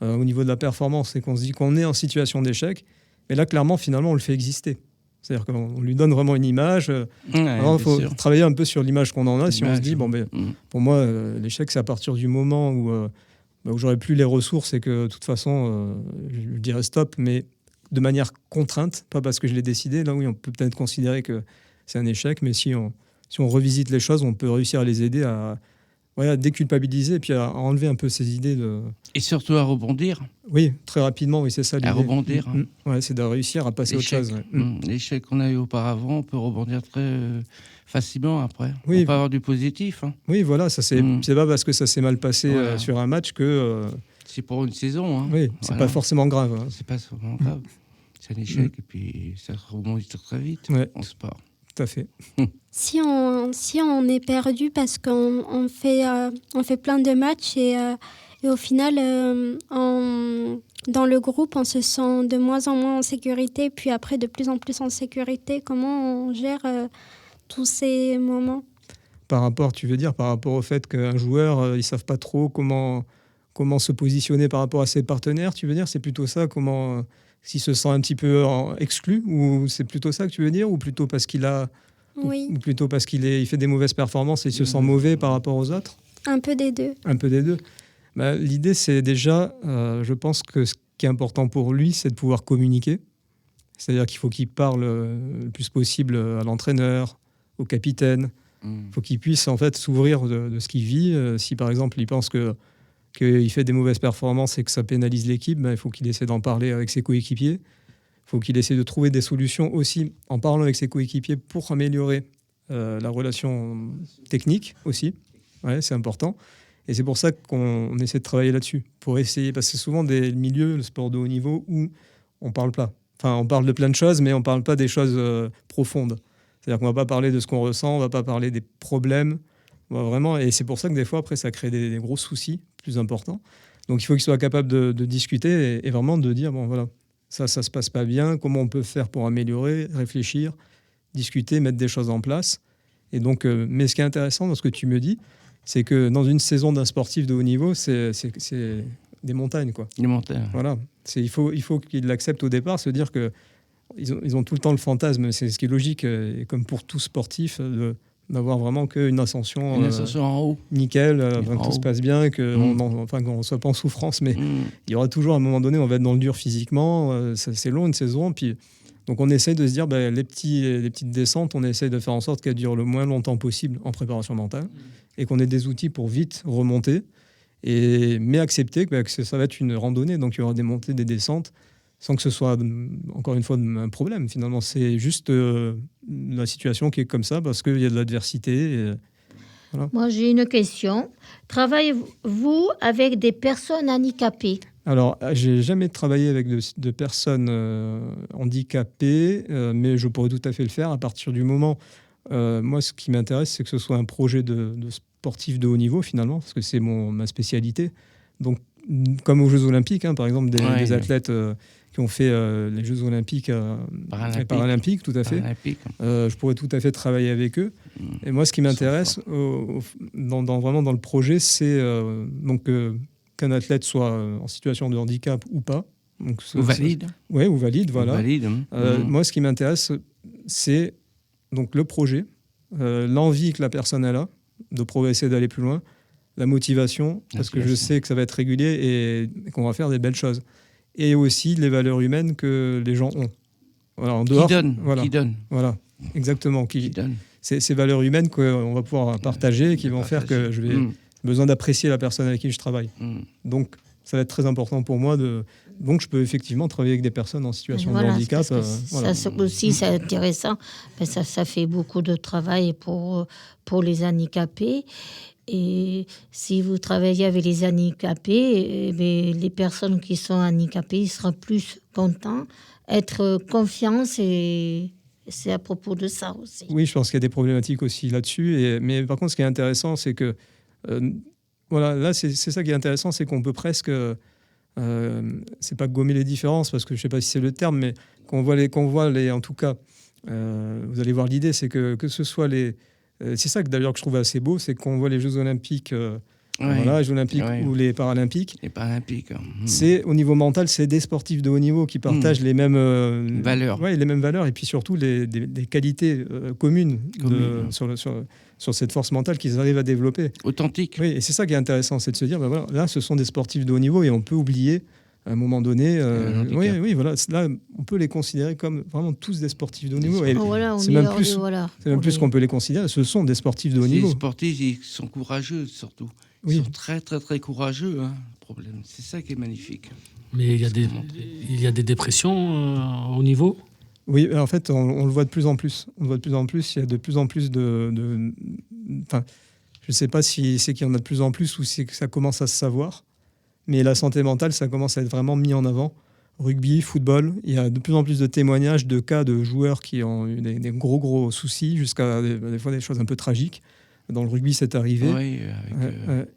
Speaker 17: au niveau de la performance et qu'on se dit qu'on est en situation d'échec, mais là, clairement, finalement, on le fait exister. C'est-à-dire qu'on lui donne vraiment une image. Il faut travailler un peu sur l'image qu'on en a. Si on se dit, pour moi, l'échec, c'est à partir du moment où j'aurai plus les ressources et que, de toute façon, je dirais stop, mais de manière contrainte, pas parce que je l'ai décidé. Là, oui, on peut peut-être considérer que c'est un échec, mais si on revisite les choses, on peut réussir à les aider à déculpabiliser et puis à enlever un peu ces idées de...
Speaker 2: Et surtout à rebondir.
Speaker 17: Oui, très rapidement, oui, c'est ça l'idée.
Speaker 2: À rebondir.
Speaker 17: C'est de réussir à passer à autre chose.
Speaker 2: L'échec qu'on a eu auparavant, on peut rebondir très facilement après.
Speaker 17: Oui.
Speaker 2: On peut avoir du positif. Hein.
Speaker 17: Oui, voilà, c'est pas parce que ça s'est mal passé sur un match que...
Speaker 2: c'est pour une saison. Hein.
Speaker 17: Oui, c'est pas forcément grave. Hein.
Speaker 2: C'est pas forcément grave. C'est un échec et puis ça rebondit très vite en sport.
Speaker 17: Tout à fait.
Speaker 18: Si on est perdu parce qu'on fait plein de matchs et au final, dans le groupe, on se sent de moins en moins en sécurité, puis après de plus en plus en sécurité, comment on gère tous ces moments ?
Speaker 17: Par rapport au fait qu'un joueur, ils ne savent pas trop comment se positionner par rapport à ses partenaires, tu veux dire ? C'est plutôt ça, s'il se sent un petit peu exclu, ou c'est plutôt ça que tu veux dire, ou plutôt parce qu'il a,
Speaker 18: oui.
Speaker 17: ou plutôt parce qu'il fait des mauvaises performances et il se sent mauvais par rapport aux autres ?
Speaker 18: Un peu des deux.
Speaker 17: Un peu des deux. Bah, l'idée, c'est déjà, je pense que ce qui est important pour lui, c'est de pouvoir communiquer. C'est-à-dire qu'il faut qu'il parle le plus possible à l'entraîneur, au capitaine. Il faut qu'il puisse en fait s'ouvrir de ce qu'il vit. Si par exemple, il pense qu'il fait des mauvaises performances et que ça pénalise l'équipe, il faut qu'il essaie d'en parler avec ses coéquipiers. Il faut qu'il essaie de trouver des solutions aussi en parlant avec ses coéquipiers pour améliorer la relation technique aussi. Ouais, c'est important. Et c'est pour ça qu'on essaie de travailler là-dessus. Pour essayer, parce que c'est souvent des milieux, le sport de haut niveau, où on parle pas. Enfin, on parle de plein de choses, mais on parle pas des choses profondes. C'est-à-dire qu'on va pas parler de ce qu'on ressent, on va pas parler des problèmes. Vraiment, et c'est pour ça que des fois, après, ça crée des gros soucis plus importants. Donc, il faut qu'ils soient capables de discuter et vraiment de dire, bon, voilà, ça se passe pas bien, comment on peut faire pour améliorer, réfléchir, discuter, mettre des choses en place. Et donc, mais ce qui est intéressant dans ce que tu me dis, c'est que dans une saison d'un sportif de haut niveau, c'est des montagnes, quoi.
Speaker 2: Des montagnes.
Speaker 17: Voilà. Il faut qu'ils l'acceptent au départ, se dire qu'ils ont tout le temps le fantasme, c'est ce qui est logique, et comme pour tout sportif, d'avoir vraiment qu'une ascension,
Speaker 2: en haut.
Speaker 17: Nickel, que tout se passe bien, qu'on ne soit pas en souffrance, mais il y aura toujours un moment donné, on va être dans le dur physiquement, c'est long une saison, puis donc on essaye de se dire, les petites descentes, on essaye de faire en sorte qu'elles durent le moins longtemps possible en préparation mentale, et qu'on ait des outils pour vite remonter, mais accepter que ça va être une randonnée, donc il y aura des montées, des descentes, sans que ce soit, encore une fois, un problème. Finalement, c'est juste la situation qui est comme ça, parce qu'il y a de l'adversité. Voilà.
Speaker 8: Moi, j'ai une question. Travaillez-vous avec des personnes handicapées ?
Speaker 17: Alors, j'ai jamais travaillé avec de personnes handicapées, mais je pourrais tout à fait le faire à partir du moment... moi, ce qui m'intéresse, c'est que ce soit un projet de sportif de haut niveau, finalement, parce que c'est ma spécialité. Donc, comme aux Jeux Olympiques, par exemple, des athlètes qui ont fait les Jeux Olympiques et Paralympiques, tout à fait. Je pourrais tout à fait travailler avec eux. Et moi, ce qui m'intéresse, vraiment dans le projet, c'est qu'un athlète soit en situation de handicap ou pas. Donc,
Speaker 2: ou valide.
Speaker 17: Oui, ou valide, voilà.
Speaker 2: Valide.
Speaker 17: Moi, ce qui m'intéresse, c'est donc le projet, l'envie que la personne a de progresser, d'aller plus loin, la motivation, parce que je sais que ça va être régulier et qu'on va faire des belles choses. Et aussi les valeurs humaines que les gens ont. Voilà, en dehors,
Speaker 2: qui donnent.
Speaker 17: Voilà, exactement. Qui donnent. Ces valeurs humaines qu'on va pouvoir partager et qui vont faire que j'ai besoin d'apprécier la personne avec qui je travaille. Donc, ça va être très important pour moi. Donc, je peux effectivement travailler avec des personnes en situation de handicap.
Speaker 8: Ça aussi, c'est intéressant. Ça fait beaucoup de travail pour les handicapés. Et si vous travaillez avec les handicapés, les personnes qui sont handicapées seront plus contents, être confiants, et c'est à propos de ça aussi.
Speaker 17: Oui, je pense qu'il y a des problématiques aussi là-dessus. Mais par contre, ce qui est intéressant, c'est que là, c'est ça qui est intéressant, c'est qu'on peut presque, c'est pas gommer les différences, parce que je sais pas si c'est le terme, mais qu'on voit les, en tout cas, vous allez voir l'idée, c'est que ce soit les c'est ça que d'ailleurs que je trouve assez beau, c'est qu'on voit les Jeux Olympiques, les Jeux Olympiques ou les Paralympiques.
Speaker 2: Les Paralympiques.
Speaker 17: C'est au niveau mental, c'est des sportifs de haut niveau qui partagent les mêmes
Speaker 2: valeurs.
Speaker 17: Les mêmes valeurs, et puis surtout des qualités communes sur cette force mentale qu'ils arrivent à développer.
Speaker 2: Authentique.
Speaker 17: Oui, et c'est ça qui est intéressant, c'est de se dire, là, ce sont des sportifs de haut niveau et on peut oublier à un moment donné, voilà, là, on peut les considérer comme vraiment tous des sportifs de haut niveau. C'est même plus qu'on peut les considérer, ce sont des sportifs de haut niveau.
Speaker 2: Les sportifs, ils sont courageux, surtout. Ils sont très, très, très courageux, le problème. C'est ça qui est magnifique.
Speaker 19: Mais il y a des dépressions au niveau ?
Speaker 17: Oui, en fait, on le voit de plus en plus. On le voit de plus en plus. Il y a de plus en plus Enfin, je ne sais pas si c'est qu'il y en a de plus en plus ou si ça commence à se savoir. Mais la santé mentale, ça commence à être vraiment mis en avant. Rugby, football, il y a de plus en plus de témoignages de cas de joueurs qui ont eu des gros soucis, jusqu'à des fois des choses un peu tragiques. Dans le rugby, c'est arrivé.
Speaker 2: Oui,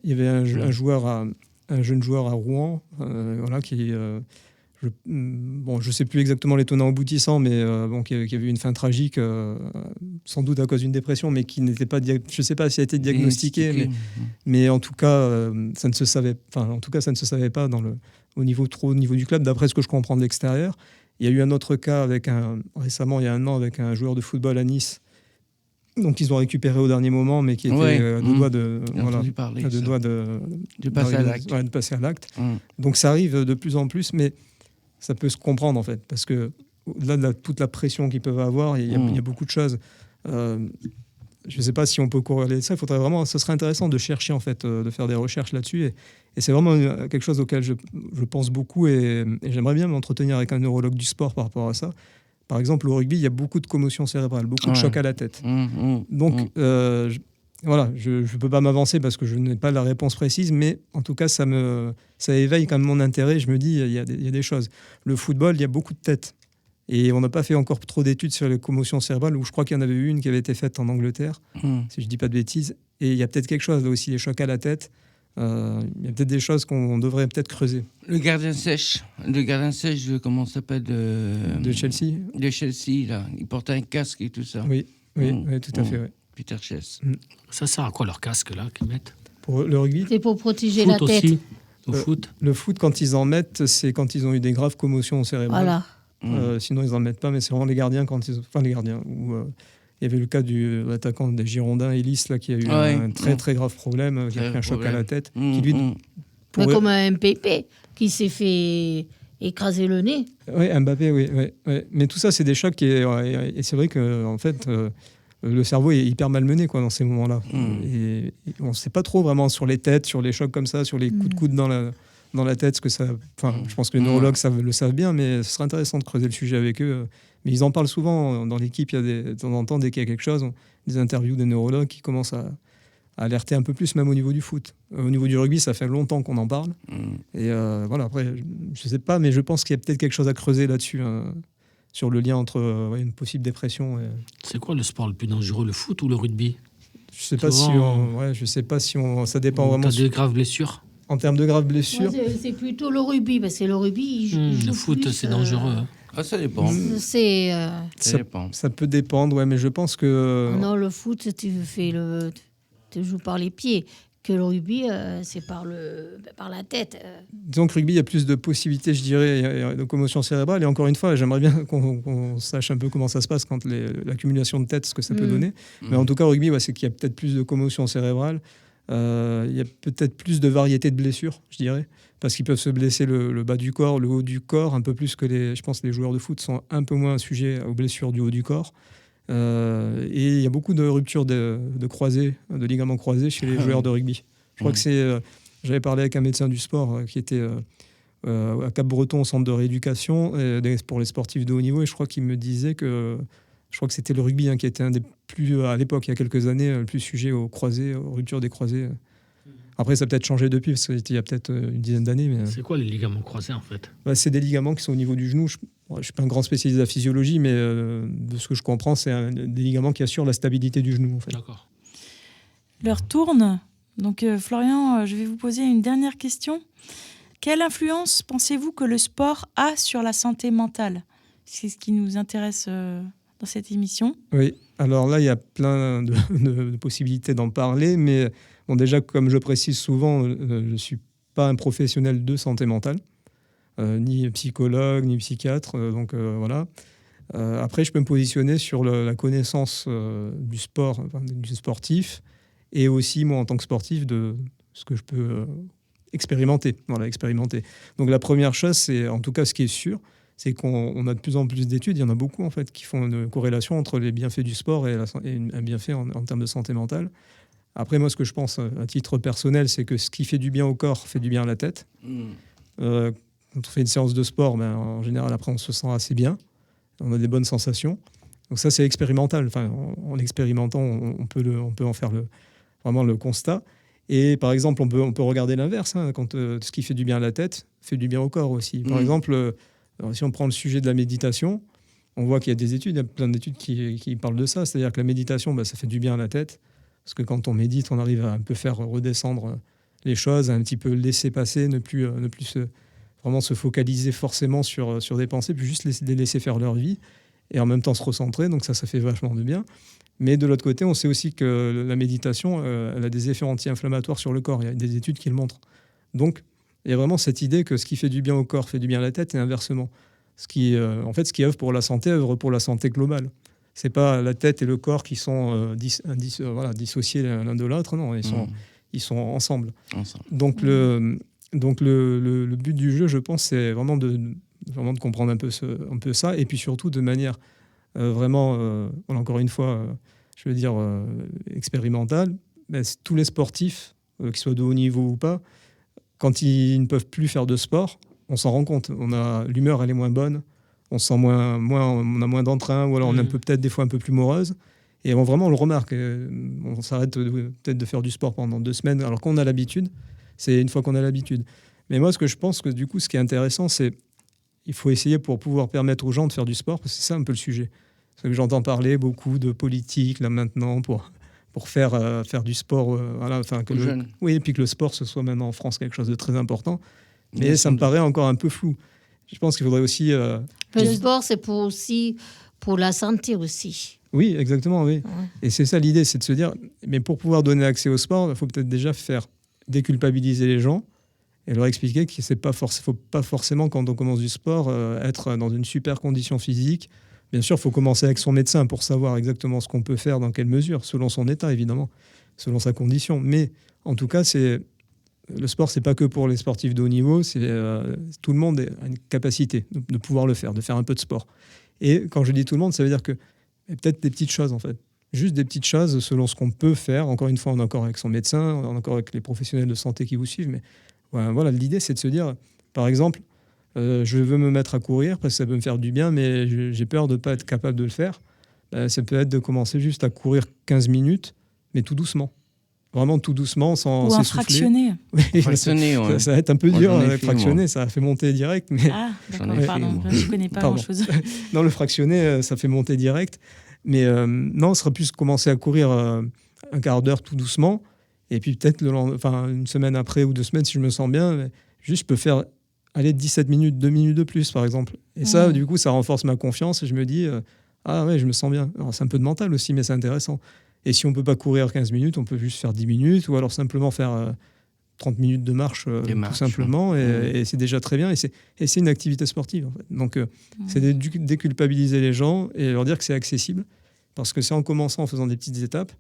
Speaker 17: il y avait un jeune joueur à Rouen, voilà, qui... je ne sais plus exactement les tenants aboutissants, mais qui avait eu une fin tragique, sans doute à cause d'une dépression, mais qui n'était pas... Je ne sais pas si elle a été diagnostiquée, mais en tout cas, ça ne se savait pas au niveau du club, d'après ce que je comprends de l'extérieur. Il y a eu un autre cas récemment, il y a 1 an, avec un joueur de football à Nice, donc ils ont récupéré au dernier moment, mais qui était de doigt de passer à l'acte. Donc ça arrive de plus en plus, mais ça peut se comprendre en fait, parce que au-delà de toute la pression qu'ils peuvent avoir, il y a beaucoup de choses. Je ne sais pas si on peut corréler ça. Ce serait intéressant de chercher en fait, de faire des recherches là-dessus. Et c'est vraiment quelque chose auquel je pense beaucoup, et j'aimerais bien m'entretenir avec un neurologue du sport par rapport à ça. Par exemple, au rugby, il y a beaucoup de commotion cérébrale, beaucoup de chocs à la tête. Donc, voilà, je ne peux pas m'avancer parce que je n'ai pas la réponse précise, mais en tout cas, ça éveille quand même mon intérêt. Je me dis, il y a des choses. Le football, il y a beaucoup de têtes. Et on n'a pas fait encore trop d'études sur les commotions cérébrales, où je crois qu'il y en avait eu une qui avait été faite en Angleterre, si je ne dis pas de bêtises. Et il y a peut-être quelque chose là aussi, les chocs à la tête. Il y a peut-être des choses qu'on devrait peut-être creuser.
Speaker 2: Le gardien sèche, comment ça s'appelle
Speaker 17: de Chelsea.
Speaker 2: De Chelsea, là. Il portait un casque et tout ça.
Speaker 17: Oui, tout à fait. Oui.
Speaker 2: Peter Chess.
Speaker 19: Ça sert à quoi leur casque là qu'ils mettent?
Speaker 17: Pour le rugby.
Speaker 8: C'est pour protéger la tête.
Speaker 19: Aussi, au foot.
Speaker 17: Le foot, quand ils en mettent, c'est quand ils ont eu des graves commotions cérébrales.
Speaker 8: Voilà.
Speaker 17: Sinon, ils n'en mettent pas, mais c'est vraiment les gardiens les gardiens. Il y avait le cas de l'attaquant des Girondins, Ellis, là, qui a eu un très très grave problème, qui a pris un choc à la tête. Qui, lui,
Speaker 8: mais comme un MPP qui s'est fait écraser le nez.
Speaker 17: Oui, Mbappé, oui. Mais tout ça, c'est des chocs et c'est vrai que en fait, le cerveau est hyper malmené dans ces moments-là. Et on ne sait pas trop vraiment sur les têtes, sur les chocs comme ça, sur les coups de coude dans la tête, ce que ça. Enfin, je pense que les neurologues le savent bien, mais ce serait intéressant de creuser le sujet avec eux. Mais ils en parlent souvent dans l'équipe. Il y a de temps en temps, dès qu'il y a quelque chose, des interviews des neurologues qui commencent à alerter un peu plus, même au niveau du foot. Au niveau du rugby, ça fait longtemps qu'on en parle. Et voilà, après, je ne sais pas, mais je pense qu'il y a peut-être quelque chose à creuser là-dessus, sur le lien entre une possible dépression.
Speaker 19: C'est quoi le sport le plus dangereux, le foot ou le rugby?
Speaker 17: Je sais pas si on. Ça dépend vraiment.
Speaker 19: T'as de graves blessures?
Speaker 17: En termes de graves blessures.
Speaker 8: Moi, c'est plutôt le rugby, parce que le rugby, il joue
Speaker 19: le foot,
Speaker 8: plus,
Speaker 19: c'est dangereux.
Speaker 2: Ça dépend.
Speaker 17: Ça peut dépendre, mais je pense que.
Speaker 8: Non, le foot, tu joues par les pieds. Que le rugby, c'est par la tête.
Speaker 17: Disons que le rugby, il y a plus de possibilités, je dirais, de commotion cérébrale. Et encore une fois, j'aimerais bien qu'on sache un peu comment ça se passe quand l'accumulation de tête, ce que ça peut donner. Mais en tout cas, au rugby, c'est qu'il y a peut-être plus de commotion cérébrale. Il y a peut-être plus de variété de blessures, je dirais, parce qu'ils peuvent se blesser le bas du corps, le haut du corps, un peu plus que je pense que les joueurs de foot sont un peu moins sujets aux blessures du haut du corps. Et il y a beaucoup de ruptures de croisés, de ligaments croisés chez les joueurs de rugby. Je crois que j'avais parlé avec un médecin du sport qui était à Cap-Breton au centre de rééducation pour les sportifs de haut niveau, et je crois qu'il me disait que c'était le rugby qui était un des plus, à l'époque, il y a quelques années, le plus sujet aux croisés, aux ruptures des croisés. Après, ça a peut-être changé depuis, parce que c'était il y a peut-être une dizaine d'années. Mais...
Speaker 19: C'est quoi les ligaments croisés, en fait?
Speaker 17: C'est des ligaments qui sont au niveau du genou. Je ne suis pas un grand spécialiste de la physiologie, mais de ce que je comprends, c'est des ligaments qui assurent la stabilité du genou. En fait.
Speaker 19: D'accord.
Speaker 1: L'heure tourne. Donc, Florian, je vais vous poser une dernière question. Quelle influence pensez-vous que le sport a sur la santé mentale? C'est ce qui nous intéresse dans cette émission.
Speaker 17: Oui, alors là, il y a plein de possibilités d'en parler, mais bon, déjà, comme je précise souvent, je ne suis pas un professionnel de santé mentale, ni psychologue, ni psychiatre, donc voilà. Après, je peux me positionner sur la connaissance du sport, du sportif, et aussi, moi, en tant que sportif, de ce que je peux expérimenter. Voilà, expérimenter. Donc la première chose, c'est, en tout cas, ce qui est sûr, c'est qu'on a de plus en plus d'études, il y en a beaucoup en fait, qui font une corrélation entre les bienfaits du sport et un bienfait en termes de santé mentale. Après, moi, ce que je pense à titre personnel, c'est que ce qui fait du bien au corps fait du bien à la tête. Quand on fait une séance de sport, en général, après, on se sent assez bien. on a des bonnes sensations. Donc ça, c'est expérimental. Enfin, en expérimentant, on peut en faire vraiment le constat. Et par exemple, on peut regarder l'inverse. Quand ce qui fait du bien à la tête fait du bien au corps aussi. Par exemple, si on prend le sujet de la méditation, on voit qu'il y a des études, il y a plein d'études qui parlent de ça. C'est-à-dire que la méditation, ça fait du bien à la tête. Parce que quand on médite, on arrive à un peu faire redescendre les choses, à un petit peu laisser passer, ne plus vraiment se focaliser forcément sur des pensées, puis juste les laisser faire leur vie. Et en même temps se recentrer, donc ça fait vachement de bien. Mais de l'autre côté, on sait aussi que la méditation, elle a des effets anti-inflammatoires sur le corps. Il y a des études qui le montrent. Donc, il y a vraiment cette idée que ce qui fait du bien au corps fait du bien à la tête, et inversement. Ce qui œuvre pour la santé, œuvre pour la santé globale. C'est pas la tête et le corps qui sont dissociés l'un de l'autre, non, ils sont ensemble. Donc, le but du jeu, je pense, c'est vraiment de comprendre un peu ça, et puis surtout de manière encore une fois, je veux dire expérimentale. Tous les sportifs, qu'ils soient de haut niveau ou pas, quand ils ne peuvent plus faire de sport, on s'en rend compte. L'humeur, elle est moins bonne, on sent on a moins d'entrain, ou alors on est peut-être des fois un peu plus morose. Et on le remarque. On s'arrête peut-être de faire du sport pendant 2 semaines, alors qu'on a l'habitude. C'est une fois qu'on a l'habitude. Mais moi, ce que je pense que du coup, ce qui est intéressant, c'est il faut essayer pour pouvoir permettre aux gens de faire du sport, parce que c'est ça un peu le sujet. Parce que j'entends parler beaucoup de politique là maintenant pour faire du sport. Oui, et puis que le sport, ce soit maintenant en France quelque chose de très important. Mais ça me paraît encore un peu flou. Je pense qu'il faudrait aussi...
Speaker 8: Le sport, c'est pour la santé aussi.
Speaker 17: Oui, exactement, oui.
Speaker 8: Ouais.
Speaker 17: Et c'est ça l'idée, c'est de se dire, mais pour pouvoir donner accès au sport, il faut peut-être déjà faire déculpabiliser les gens et leur expliquer qu'il ne faut pas forcément, quand on commence du sport, être dans une super condition physique. Bien sûr, il faut commencer avec son médecin pour savoir exactement ce qu'on peut faire, dans quelle mesure, selon son état, évidemment, selon sa condition. Mais en tout cas, le sport, c'est pas que pour les sportifs de haut niveau, tout le monde a une capacité de pouvoir le faire, de faire un peu de sport. Et quand je dis tout le monde, ça veut dire que peut-être des petites choses, en fait. Juste des petites choses selon ce qu'on peut faire. Encore une fois, en accord avec son médecin, en accord avec les professionnels de santé qui vous suivent. Mais voilà, l'idée, c'est de se dire, par exemple, je veux me mettre à courir parce que ça peut me faire du bien, mais j'ai peur de ne pas être capable de le faire. Ça peut être de commencer juste à courir 15 minutes, mais tout doucement. Vraiment tout doucement, sans s'essouffler.
Speaker 1: Ou un fractionné.
Speaker 17: Oui, ça va être un peu dur, fractionné, ça fait monter direct. Mais...
Speaker 1: Ah, d'accord, pardon, je ne connais pas grand-chose.
Speaker 17: Non, le fractionné, ça fait monter direct. Mais non, ce sera plus commencer à courir un quart d'heure tout doucement. Et puis peut-être une semaine après ou 2 semaines, si je me sens bien, juste je peux faire 17 minutes, 2 minutes de plus, par exemple. Et ça, du coup, ça renforce ma confiance et je me dis, ah ouais, je me sens bien. Alors, c'est un peu de mental aussi, mais c'est intéressant. Et si on ne peut pas courir 15 minutes, on peut juste faire 10 minutes ou alors simplement faire 30 minutes de marche, tout simplement. Ouais. Et c'est déjà très bien. Et c'est une activité sportive, en fait. Donc, c'est de déculpabiliser les gens et leur dire que c'est accessible. Parce que c'est en commençant, en faisant des petites étapes,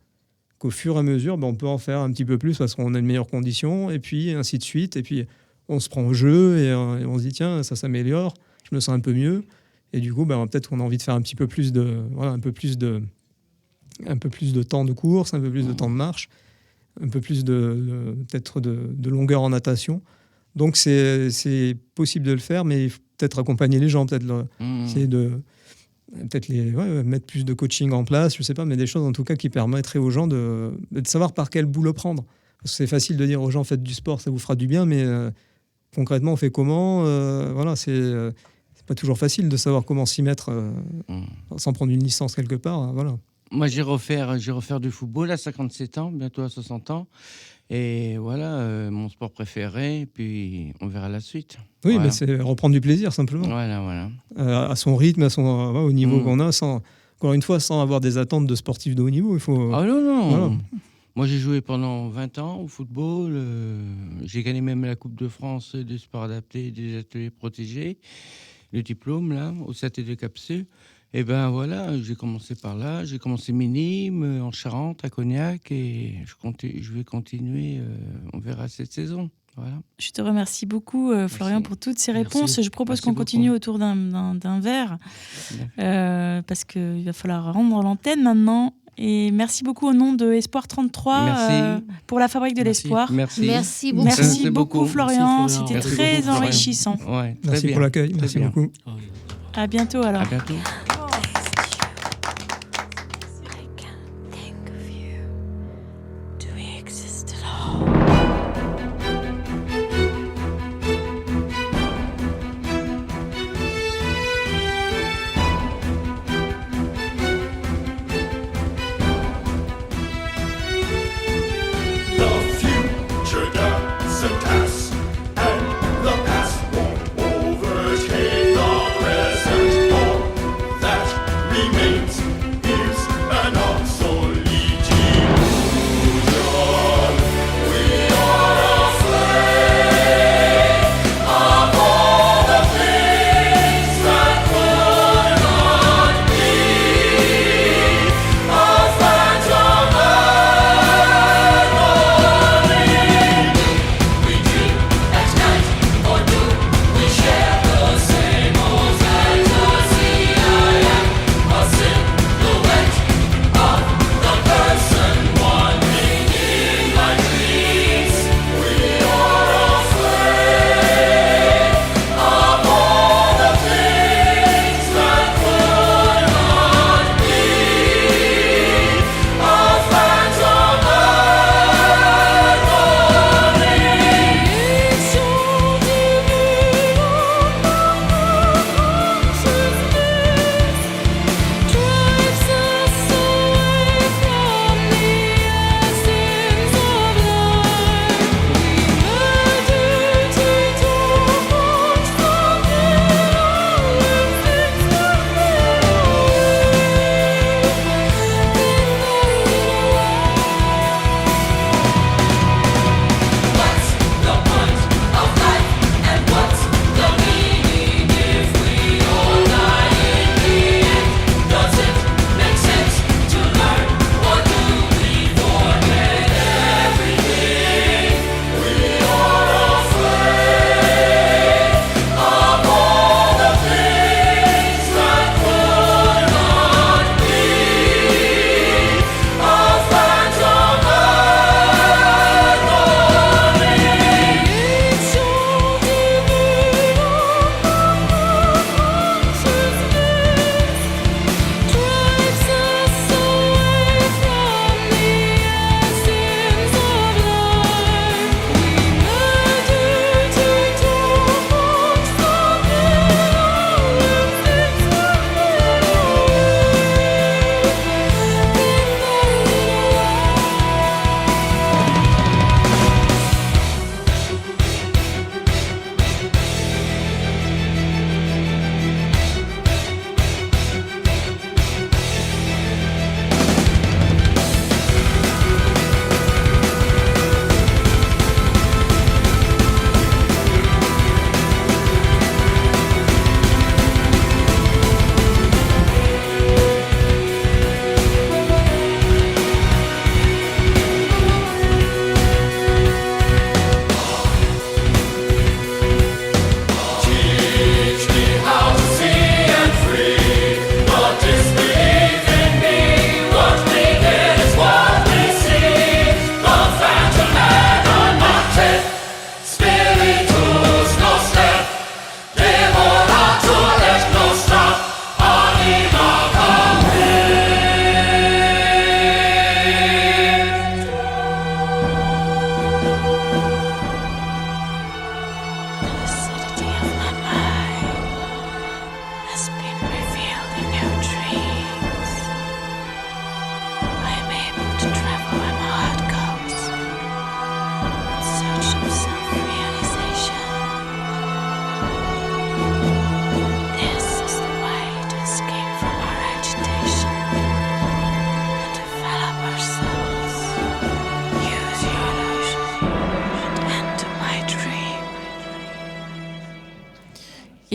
Speaker 17: qu'au fur et à mesure, on peut en faire un petit peu plus parce qu'on a une meilleure condition, et puis ainsi de suite. Et puis, on se prend au jeu et on se dit, tiens, ça s'améliore, je me sens un peu mieux. Et du coup, peut-être qu'on a envie de faire un peu plus de temps de course, un peu plus de temps de marche, un peu plus peut-être de longueur en natation. Donc, c'est possible de le faire, mais il faut peut-être accompagner les gens, essayer de mettre plus de coaching en place, je sais pas, mais des choses en tout cas qui permettraient aux gens de savoir par quel bout le prendre. Parce que c'est facile de dire aux gens, faites du sport, ça vous fera du bien, mais concrètement, on fait comment c'est pas toujours facile de savoir comment s'y mettre sans prendre une licence quelque part. Voilà.
Speaker 2: Moi, j'ai refaire du football à 57 ans, bientôt à 60 ans. Et voilà, mon sport préféré, puis on verra la suite.
Speaker 17: Oui,
Speaker 2: voilà.
Speaker 17: Mais c'est reprendre du plaisir, simplement.
Speaker 2: Voilà.
Speaker 17: À son rythme, au niveau qu'on a, encore une fois, sans avoir des attentes de sportifs de haut niveau. Il faut...
Speaker 2: Ah non. Voilà. Moi, j'ai joué pendant 20 ans au football. J'ai gagné même la Coupe de France des sports adaptés, des ateliers protégés. Le diplôme, là, au CAT de Capsule. Et voilà, j'ai commencé par là. J'ai commencé minime, en Charente, à Cognac. Et je vais continuer, on verra cette saison. Voilà.
Speaker 1: Je te remercie beaucoup, Florian, pour toutes ces réponses. Je propose qu'on continue autour d'un verre, parce qu'il va falloir rendre l'antenne maintenant. Et merci beaucoup au nom de Espoir 33 pour la Fabrique de l'Espoir.
Speaker 8: Merci beaucoup.
Speaker 1: Merci beaucoup, Florian. C'était très enrichissant.
Speaker 2: Ouais,
Speaker 17: merci
Speaker 2: bien.
Speaker 17: pour l'accueil. Merci beaucoup.
Speaker 1: À bientôt alors.
Speaker 2: À bientôt.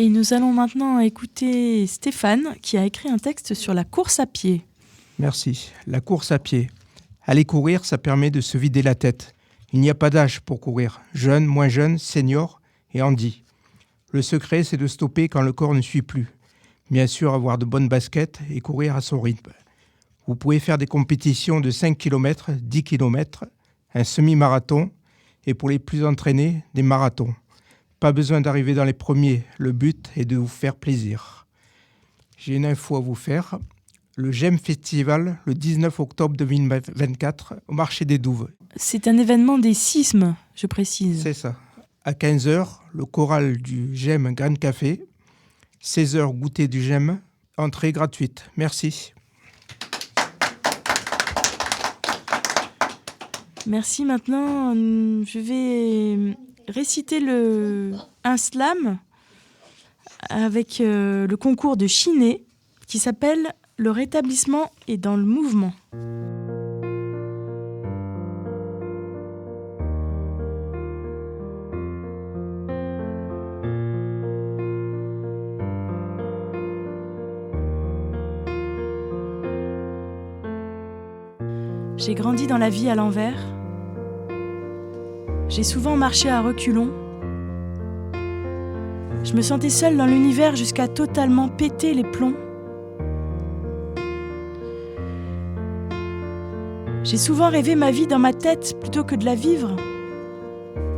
Speaker 1: Et nous allons maintenant écouter Stéphane qui a écrit un texte sur la course à pied.
Speaker 20: Merci. La course à pied. Aller courir, ça permet de se vider la tête. Il n'y a pas d'âge pour courir. Jeune, moins jeune, senior et handi. Le secret, c'est de stopper quand le corps ne suit plus. Bien sûr, avoir de bonnes baskets et courir à son rythme. Vous pouvez faire des compétitions de 5 km, 10 km, un semi-marathon et pour les plus entraînés, des marathons. Pas besoin d'arriver dans les premiers. Le but est de vous faire plaisir. J'ai une info à vous faire. Le GEM Festival, le 19 octobre 2024, au marché des Douves.
Speaker 1: C'est un événement des sismes, je précise.
Speaker 20: C'est ça. À 15h, le choral du GEM Grain Café. 16h, goûter du GEM. Entrée gratuite. Merci.
Speaker 1: Merci. Maintenant, je vais réciter un slam avec le concours de Chiné qui s'appelle « Le rétablissement est dans le mouvement ». J'ai grandi dans la vie à l'envers. J'ai souvent marché à reculons. Je me sentais seule dans l'univers jusqu'à totalement péter les plombs. J'ai souvent rêvé ma vie dans ma tête plutôt que de la vivre.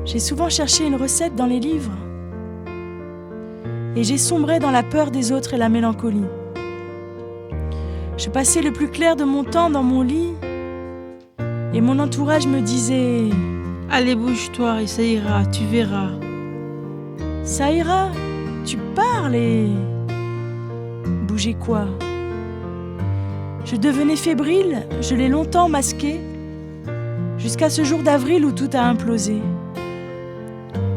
Speaker 1: J'ai souvent cherché une recette dans les livres. Et j'ai sombré dans la peur des autres et la mélancolie. Je passais le plus clair de mon temps dans mon lit. Et mon entourage me disait « Allez, bouge-toi et ça ira, tu verras. » Ça ira, tu parles et... Bouger quoi ? Je devenais fébrile, je l'ai longtemps masqué, jusqu'à ce jour d'avril où tout a implosé.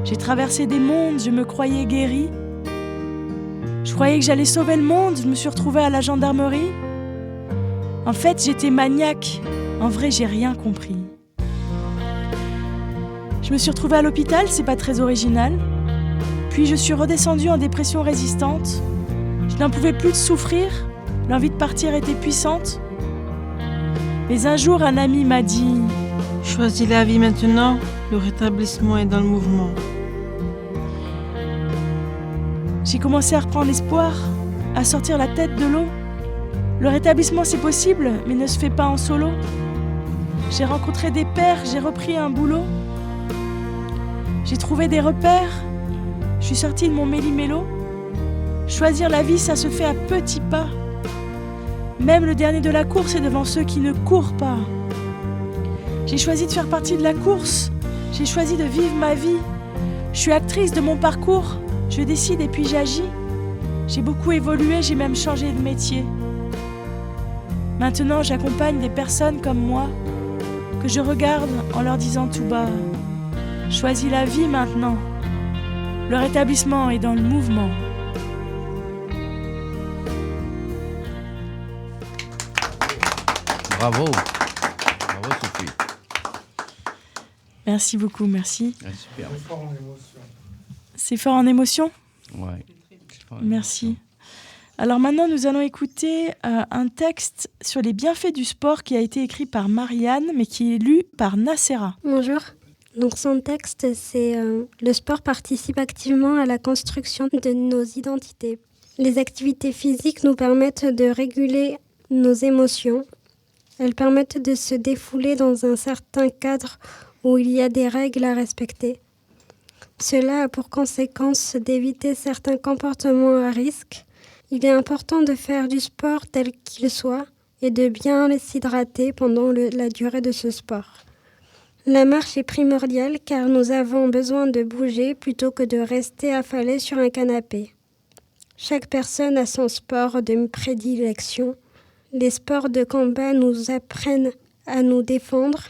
Speaker 1: J'ai traversé des mondes, je me croyais guérie. Je croyais que j'allais sauver le monde, je me suis retrouvée à la gendarmerie. En fait, j'étais maniaque. En vrai, j'ai rien compris. Je me suis retrouvée à l'hôpital, c'est pas très original. Puis je suis redescendue en dépression résistante. Je n'en pouvais plus de souffrir, l'envie de partir était puissante. Mais un jour, un ami m'a dit « Choisis la vie maintenant, le rétablissement est dans le mouvement. » J'ai commencé à reprendre espoir, à sortir la tête de l'eau. Le rétablissement, c'est possible, mais ne se fait pas en solo. J'ai rencontré des pairs, j'ai repris un boulot. J'ai trouvé des repères. Je suis sortie de mon méli-mélo. Choisir la vie, ça se fait à petits pas. Même le dernier de la course est devant ceux qui ne courent pas. J'ai choisi de faire partie de la course. J'ai choisi de vivre ma vie. Je suis actrice de mon parcours. Je décide et puis j'agis. J'ai beaucoup évolué, j'ai même changé de métier. Maintenant, j'accompagne des personnes comme moi, que je regarde en leur disant tout bas « Choisis la vie maintenant. Le rétablissement est dans le mouvement. »
Speaker 2: Bravo. Bravo, Sophie.
Speaker 1: Merci beaucoup, merci.
Speaker 2: Ah, super.
Speaker 1: C'est fort en émotion ?
Speaker 2: Ouais.
Speaker 1: Merci. Alors maintenant, nous allons écouter un texte sur les bienfaits du sport qui a été écrit par Marianne, mais qui est lu par Nacera.
Speaker 18: Bonjour. Donc son texte, c'est le sport participe activement à la construction de nos identités. Les activités physiques nous permettent de réguler nos émotions. Elles permettent de se défouler dans un certain cadre où il y a des règles à respecter. Cela a pour conséquence d'éviter certains comportements à risque. Il est important de faire du sport tel qu'il soit et de bien s'hydrater pendant la durée de ce sport. La marche est primordiale car nous avons besoin de bouger plutôt que de rester affalés sur un canapé. Chaque personne a son sport de prédilection. Les sports de combat nous apprennent à nous défendre.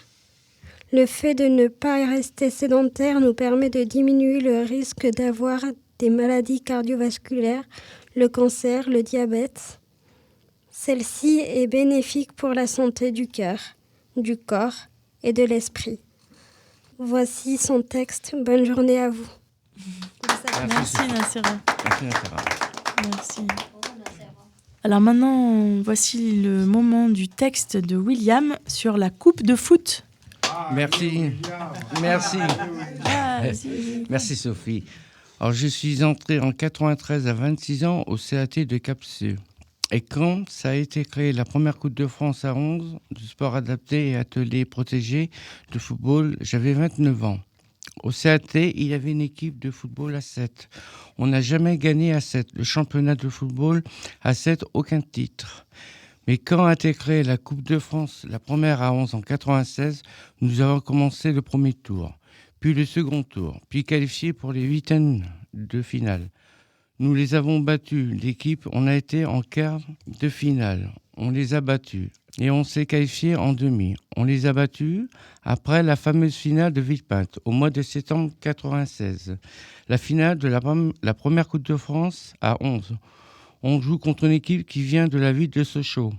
Speaker 18: Le fait de ne pas rester sédentaire nous permet de diminuer le risque d'avoir des maladies cardiovasculaires, le cancer, le diabète. Celle-ci est bénéfique pour la santé du cœur, du corps et de l'esprit. Voici son texte. Bonne journée à vous.
Speaker 1: Merci Nassera.
Speaker 2: Merci Nassera.
Speaker 1: Merci. Alors maintenant, voici le moment du texte de William sur la coupe de foot.
Speaker 2: Merci. Merci. Merci Sophie. Alors je suis entré en 93 à 26 ans au CAT de Capseux. Et quand ça a été créé la première Coupe de France à 11 du sport adapté et atelier protégé de football, j'avais 29 ans. Au CAT, il y avait une équipe de football à 7. On n'a jamais gagné à 7. Le championnat de football à 7, aucun titre. Mais quand a été créée la Coupe de France, la première à 11 en 96, nous avons commencé le premier tour, puis le second tour, puis qualifié pour les huitièmes de finale. Nous les avons battus. L'équipe, on a été en quart de finale. On les a battus. Et on s'est qualifié en demi. On les a battus après la fameuse finale de Villepinte, au mois de septembre 96. La finale de la première Coupe de France à 11. On joue contre une équipe qui vient de la ville de Sochaux.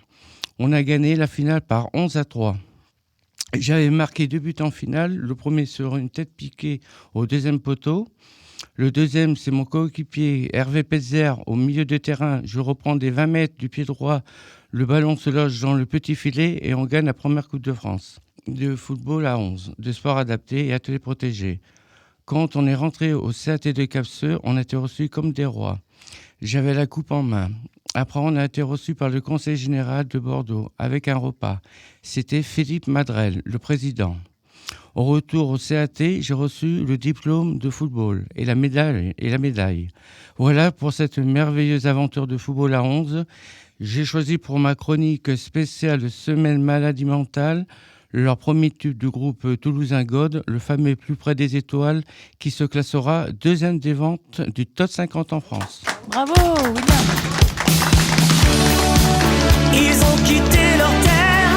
Speaker 2: On a gagné la finale par 11-3. J'avais marqué 2 buts en finale. Le premier sur une tête piquée au deuxième poteau. Le deuxième, c'est mon coéquipier Hervé Petzer au milieu de terrain. Je reprends des 20 mètres du pied droit. Le ballon se loge dans le petit filet et on gagne la première Coupe de France de football à 11, de sport adapté et atelier protégé. Quand on est rentré au CAT de Capseux, on a été reçus comme des rois. J'avais la coupe en main. Après, on a été reçus par le conseil général de Bordeaux avec un repas. C'était Philippe Madrel, le président. Au retour au CAT, j'ai reçu le diplôme de football et la médaille. Voilà pour cette merveilleuse aventure de football à 11. J'ai choisi pour ma chronique spéciale Semaine maladie mentale leur premier tube du groupe toulousain God, le fameux Plus près des étoiles, qui se classera deuxième des ventes du top 50 en France.
Speaker 1: Bravo, William.
Speaker 16: Ils ont quitté leur terre,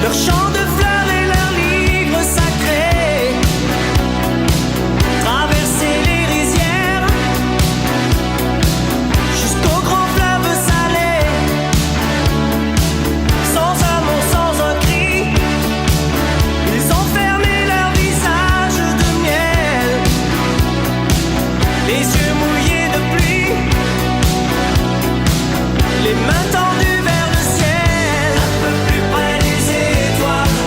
Speaker 16: leur champ de fleurs et leurs livres sacrés, traversé les rizières jusqu'au grand fleuve salé, sans un mot, sans un cri, ils ont fermé leur visage de miel, les yeux mouillés de pluie, les mains tendues vers le ciel, un peu plus près des étoiles.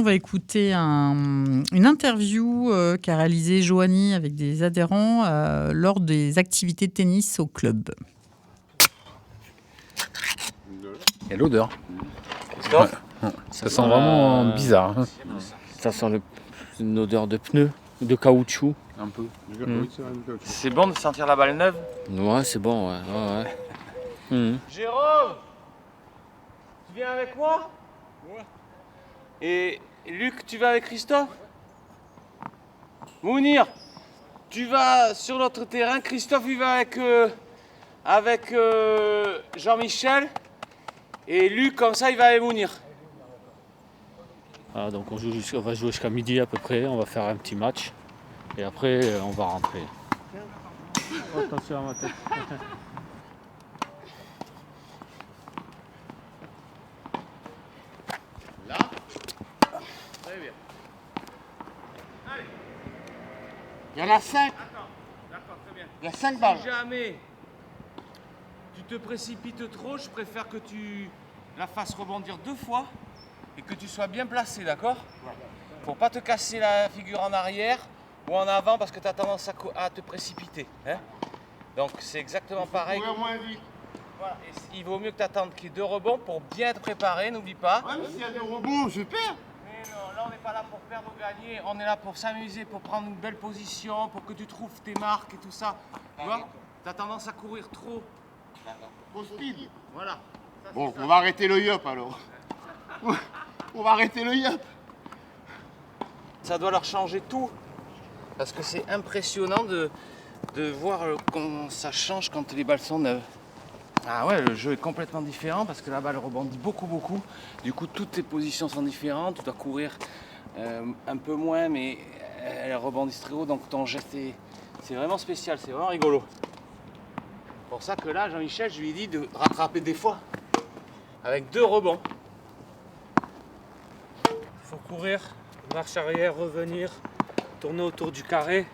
Speaker 21: va écouter une interview qu'a réalisée Joanie avec des adhérents lors des activités de tennis au club.
Speaker 22: Il y a l'odeur. Ouais. Ça sent vraiment bizarre. Hein.
Speaker 14: Ça sent une odeur de pneu, de caoutchouc.
Speaker 22: Un peu.
Speaker 14: C'est bon de sentir la balle neuve? Ouais, c'est bon, ouais. Jérôme, tu viens avec moi? Ouais. Et Luc, tu vas avec Christophe? Mounir, tu vas sur l'autre terrain. Christophe, il va avec Jean-Michel. Et Luc, comme ça, il va avec Mounir.
Speaker 19: Ah, donc on va jouer jusqu'à midi à peu près, on va faire un petit match. Et après, on va rentrer. Attention à ma tête.
Speaker 14: Là. Très bien. Allez.
Speaker 11: Il y en a 5.
Speaker 14: D'accord, très bien.
Speaker 11: Il y a 5 balles.
Speaker 14: Si jamais tu te précipites trop, je préfère que tu la fasses rebondir 2 fois et que tu sois bien placé, d'accord? Pour pas te casser la figure en arrière ou en avant parce que tu as tendance à te précipiter. Hein? Donc c'est exactement pareil.
Speaker 11: Moins vite.
Speaker 14: Voilà. Et il vaut mieux que tu attendes qu'il y ait 2 rebonds pour bien te préparer, n'oublie pas.
Speaker 11: Ouais, mais s'il y a des rebonds, je perds.
Speaker 14: Mais non, là on n'est pas là pour perdre ou gagner, on est là pour s'amuser, pour prendre une belle position, pour que tu trouves tes marques et tout ça. Tu vois? Tu as tendance à courir trop.
Speaker 11: Trop speed.
Speaker 14: Voilà. Ça,
Speaker 11: Bon,
Speaker 14: ça.
Speaker 11: on va arrêter le yup alors. On va arrêter le yup.
Speaker 14: Ça doit leur changer tout. Parce que c'est impressionnant de voir comment ça change quand les balles sont neuves. Ah ouais, le jeu est complètement différent parce que la balle rebondit beaucoup. Du coup, toutes tes positions sont différentes. Tu dois courir un peu moins, mais elles rebondissent très haut. Donc ton geste, c'est vraiment spécial, c'est vraiment rigolo. C'est pour ça que là, Jean-Michel, je lui ai dit de rattraper des fois. Avec 2 rebonds.
Speaker 19: Il faut courir, marche arrière, revenir, tourner autour du carré.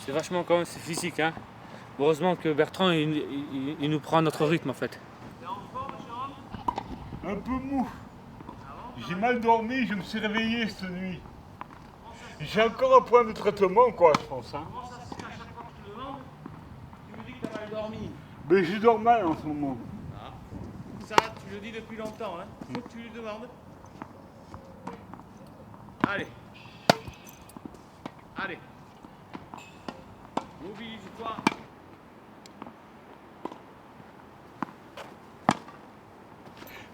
Speaker 19: C'est vachement quand même, c'est physique. Hein. Heureusement que Bertrand, il nous prend notre rythme en fait.
Speaker 12: Un peu mou. J'ai mal dormi, je me suis réveillé cette nuit. J'ai encore un point de traitement, quoi, je pense. Hein.
Speaker 14: Comment ça se fait à chaque fois que je te demande? Tu me dis que tu as mal dormi.
Speaker 12: Mais je dors mal en ce moment.
Speaker 14: Ah. Ça, tu le dis depuis longtemps. Hein. Faut que tu lui demandes. Allez. Allez. Mobilise-toi.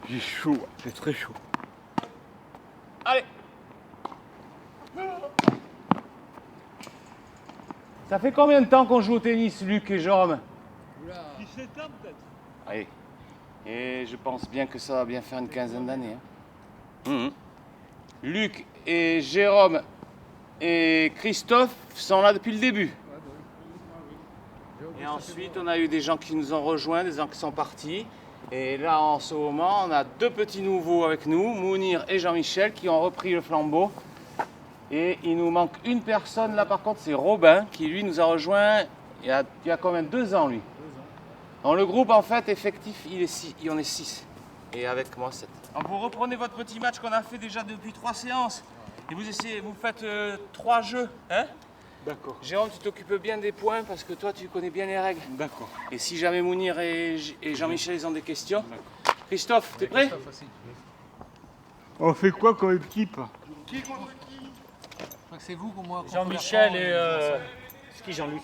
Speaker 12: J'ai chaud, c'est très chaud.
Speaker 14: Allez. Ça fait combien de temps qu'on joue au tennis, Luc et Jérôme?
Speaker 12: 17 ans peut-être.
Speaker 14: Allez. Et je pense bien que ça va bien faire une quinzaine d'années. Hein. Luc et Jérôme et Christophe sont là depuis le début. Et ensuite, on a eu des gens qui nous ont rejoints, des gens qui sont partis. Et là, en ce moment, on a 2 petits nouveaux avec nous, Mounir et Jean-Michel, qui ont repris le flambeau. Et il nous manque une personne, là par contre, c'est Robin, qui lui nous a rejoint il y a combien? 2 ans, lui. Dans le groupe, en fait, effectif, on est 6. Et avec moi, 7. Alors, vous reprenez votre petit match qu'on a fait déjà depuis 3 séances. Et vous faites 3 jeux, hein?
Speaker 12: D'accord.
Speaker 14: Jérôme, tu t'occupes bien des points parce que toi, tu connais bien les règles.
Speaker 12: D'accord.
Speaker 14: Et si jamais Mounir et Jean-Michel ils ont des questions. Christophe, t'es prêt?
Speaker 12: On fait quoi comme équipe?
Speaker 11: Qui contre qui?
Speaker 23: Je crois que c'est vous pour moi.
Speaker 19: Jean-Michel et... C'est qui Jean-Luc?